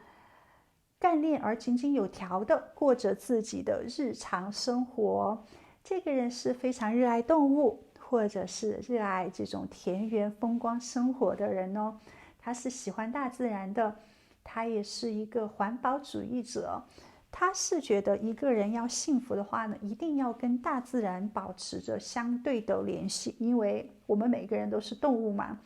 干练而井井有条的过着自己的日常生活。这个人是非常热爱动物，或者是热爱这种田园风光生活的人哦。他是喜欢大自然的，他也是一个环保主义者。他是觉得一个人要幸福的话呢，一定要跟大自然保持着相对的联系，因为我们每个人都是动物嘛。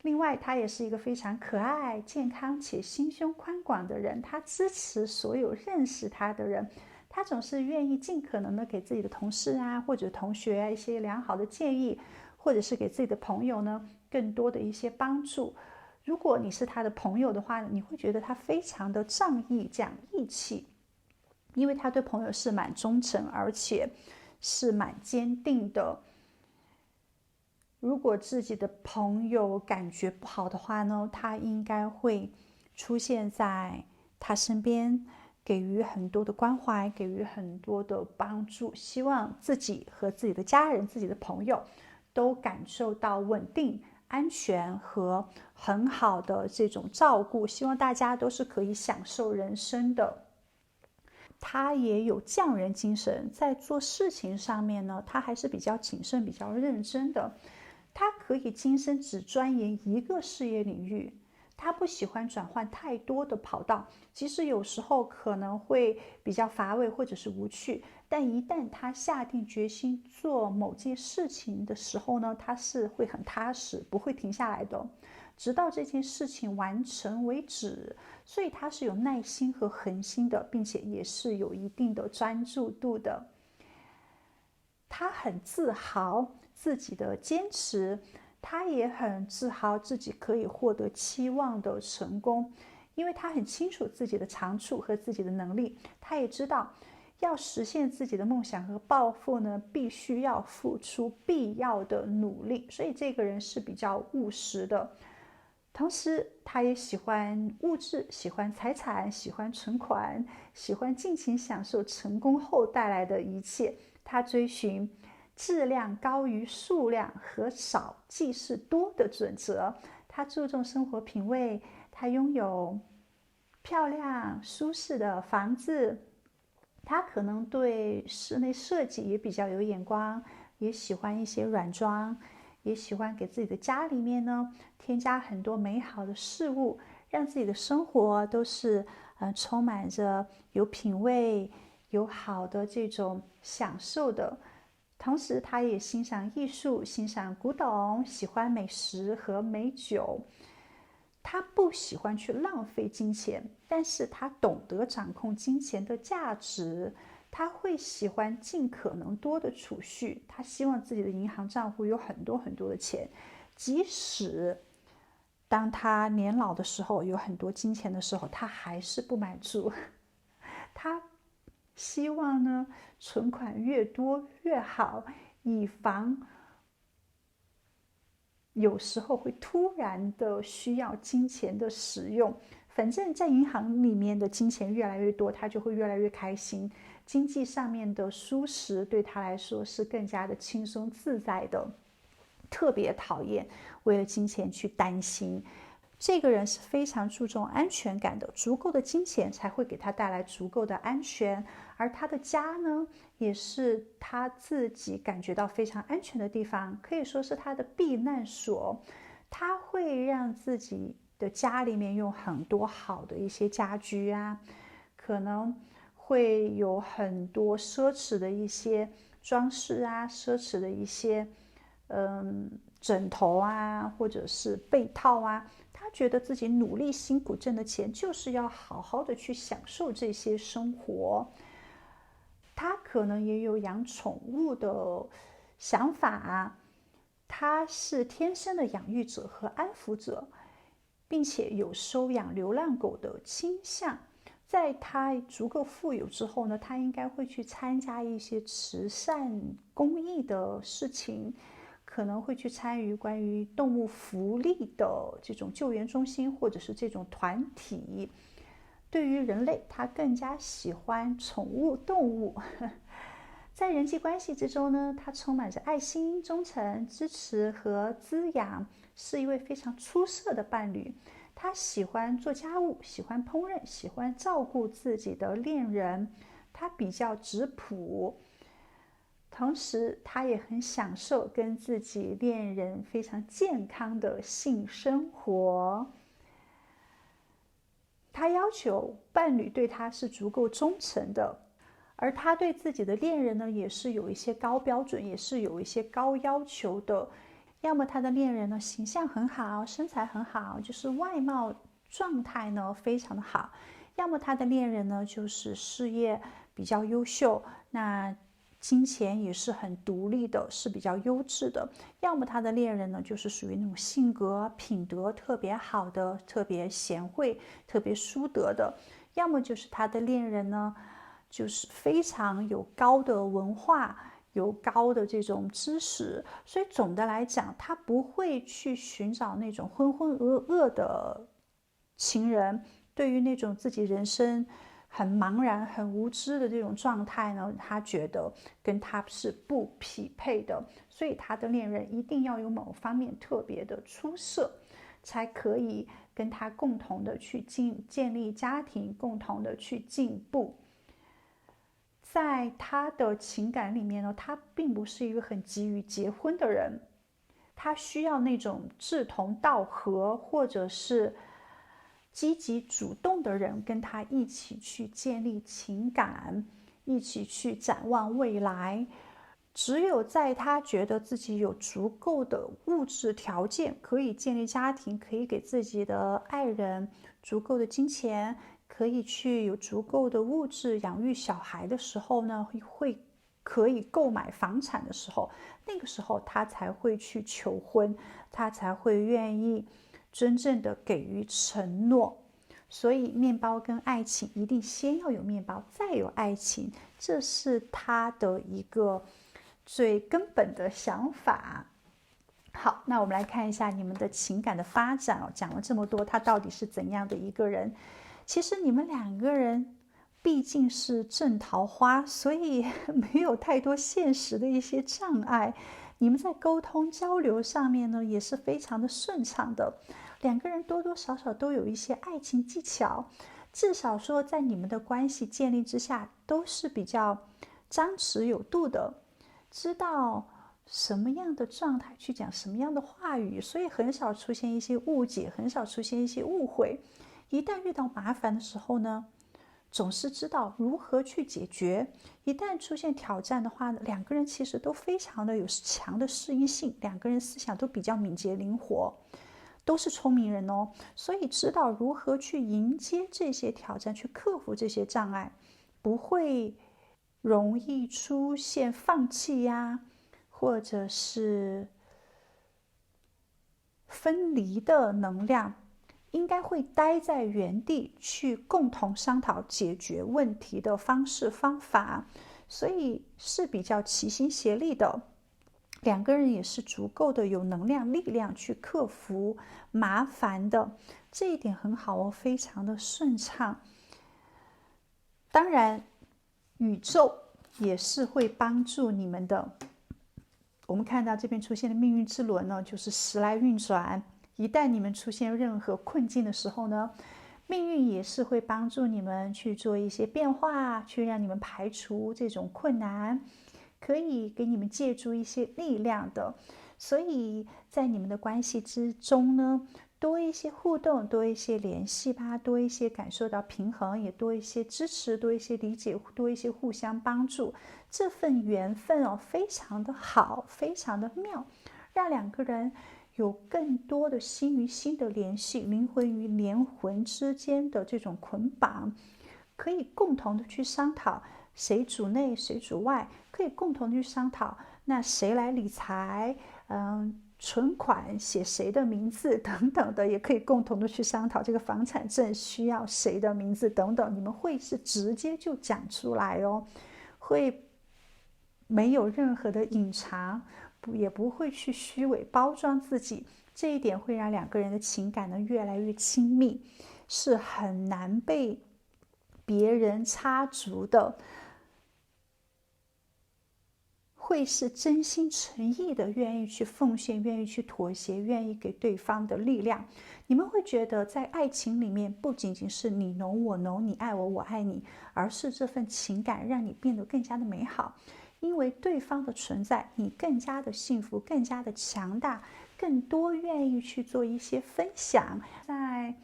另外，他也是一个非常可爱、健康且心胸宽广的人。他支持所有认识他的人，他总是愿意尽可能的给自己的同事啊或者同学啊一些良好的建议，或者是给自己的朋友呢更多的一些帮助。如果你是他的朋友的话，你会觉得他非常的仗义讲义气，因为他对朋友是蛮忠诚，而且是蛮坚定的。如果自己的朋友感觉不好的话呢，他应该会出现在他身边，给予很多的关怀，给予很多的帮助，希望自己和自己的家人、自己的朋友都感受到稳定、安全和很好的这种照顾，希望大家都是可以享受人生的。他也有匠人精神，在做事情上面呢，他还是比较谨慎、比较认真的。他可以今生只钻研一个事业领域，他不喜欢转换太多的跑道，即使有时候可能会比较乏味或者是无趣，但一旦他下定决心做某件事情的时候呢，他是会很踏实，不会停下来的，直到这件事情完成为止。所以他是有耐心和恒心的，并且也是有一定的专注度的。他很自豪自己的坚持，他也很自豪自己可以获得期望的成功，因为他很清楚自己的长处和自己的能力，他也知道要实现自己的梦想和抱负呢，必须要付出必要的努力，所以这个人是比较务实的。同时他也喜欢物质，喜欢财产，喜欢存款，喜欢尽情享受成功后带来的一切。他追寻质量高于数量和少即是多的准则，他注重生活品味，他拥有漂亮舒适的房子，他可能对室内设计也比较有眼光，也喜欢一些软装，也喜欢给自己的家里面呢添加很多美好的事物，让自己的生活都是充满着有品味、有好的这种享受的。同时他也欣赏艺术，欣赏古董，喜欢美食和美酒。他不喜欢去浪费金钱，但是他懂得掌控金钱的价值。他会喜欢尽可能多的储蓄，他希望自己的银行账户有很多很多的钱，即使当他年老的时候有很多金钱的时候，他还是不满足。他希望呢，存款越多越好，以防有时候会突然的需要金钱的使用。反正在银行里面的金钱越来越多，他就会越来越开心，经济上面的舒适对他来说是更加的轻松自在的，特别讨厌为了金钱去担心。这个人是非常注重安全感的，足够的金钱才会给他带来足够的安全，而他的家呢，也是他自己感觉到非常安全的地方，可以说是他的避难所。他会让自己的家里面用很多好的一些家居啊，可能会有很多奢侈的一些装饰啊，奢侈的一些枕头啊，或者是被套啊。他觉得自己努力辛苦挣的钱，就是要好好的去享受这些生活。他可能也有养宠物的想法，他是天生的养育者和安抚者，并且有收养流浪狗的倾向。在他足够富有之后呢，他应该会去参加一些慈善公益的事情，可能会去参与关于动物福利的这种救援中心，或者是这种团体。对于人类，他更加喜欢宠物动物。在人际关系之中呢，他充满着爱心、忠诚、支持和滋养，是一位非常出色的伴侣。他喜欢做家务，喜欢烹饪，喜欢照顾自己的恋人。他比较质朴，同时他也很享受跟自己恋人非常健康的性生活。他要求伴侣对他是足够忠诚的，而他对自己的恋人呢，也是有一些高标准，也是有一些高要求的。要么他的恋人呢形象很好，身材很好，就是外貌状态呢非常的好；要么他的恋人呢就是事业比较优秀，那金钱也是很独立的，是比较优质的。要么他的恋人呢，就是属于那种性格品德特别好的，特别贤惠，特别淑德的；要么就是他的恋人呢，就是非常有高的文化，有高的这种知识。所以总的来讲，他不会去寻找那种浑浑噩噩的情人。对于那种自己人生很茫然、很无知的这种状态呢，他觉得跟他是不匹配的，所以他的恋人一定要有某方面特别的出色，才可以跟他共同的去建立家庭，共同的去进步。在他的情感里面呢，他并不是一个很急于结婚的人，他需要那种志同道合或者是积极主动的人跟他一起去建立情感，一起去展望未来。只有在他觉得自己有足够的物质条件，可以建立家庭，可以给自己的爱人足够的金钱，可以去有足够的物质养育小孩的时候呢，可以购买房产的时候，那个时候他才会去求婚，他才会愿意真正的给予承诺。所以面包跟爱情一定先要有面包，再有爱情，这是他的一个最根本的想法。好，那我们来看一下你们的情感的发展哦。讲了这么多，他到底是怎样的一个人？其实你们两个人毕竟是正桃花，所以没有太多现实的一些障碍。你们在沟通交流上面呢，也是非常的顺畅的。两个人多多少少都有一些爱情技巧，至少说在你们的关系建立之下，都是比较张弛有度的，知道什么样的状态去讲什么样的话语，所以很少出现一些误解，很少出现一些误会。一旦遇到麻烦的时候呢，总是知道如何去解决。一旦出现挑战的话，两个人其实都非常的有强的适应性，两个人思想都比较敏捷灵活，都是聪明人哦，所以知道如何去迎接这些挑战，去克服这些障碍，不会容易出现放弃呀，或者是分离的能量，应该会待在原地去共同商讨解决问题的方式方法，所以是比较齐心协力的。两个人也是足够的有能量力量去克服麻烦的，这一点很好哦，非常的顺畅。当然宇宙也是会帮助你们的。我们看到这边出现的命运之轮呢，就是时来运转，一旦你们出现任何困境的时候呢，命运也是会帮助你们去做一些变化，去让你们排除这种困难，可以给你们借助一些力量的。所以在你们的关系之中呢，多一些互动，多一些联系吧，多一些感受到平衡，也多一些支持，多一些理解，多一些互相帮助。这份缘分哦，非常的好，非常的妙，让两个人有更多的心与心的联系，灵魂与灵魂之间的这种捆绑，可以共同的去商讨谁主内谁主外，可以共同的去商讨那谁来理财，存款写谁的名字等等的，也可以共同的去商讨这个房产证需要谁的名字等等，你们会是直接就讲出来哦，会没有任何的隐藏，也不会去虚伪包装自己，这一点会让两个人的情感呢越来越亲密，是很难被别人插足的，会是真心诚意的愿意去奉献，愿意去妥协，愿意给对方的力量。你们会觉得在爱情里面不仅仅是你侬我侬，你爱我我爱你，而是这份情感让你变得更加的美好，因为对方的存在，你更加的幸福，更加的强大，更多愿意去做一些分享，在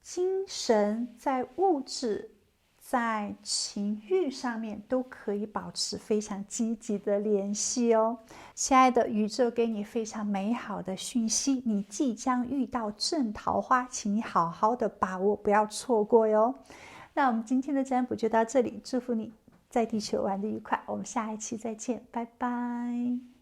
精神，在物质，在情欲上面都可以保持非常积极的联系哦。亲爱的，宇宙给你非常美好的讯息，你即将遇到正桃花，请你好好的把握，不要错过哟。那我们今天的占卜就到这里，祝福你在地球玩的愉快，我们下一期再见，拜拜。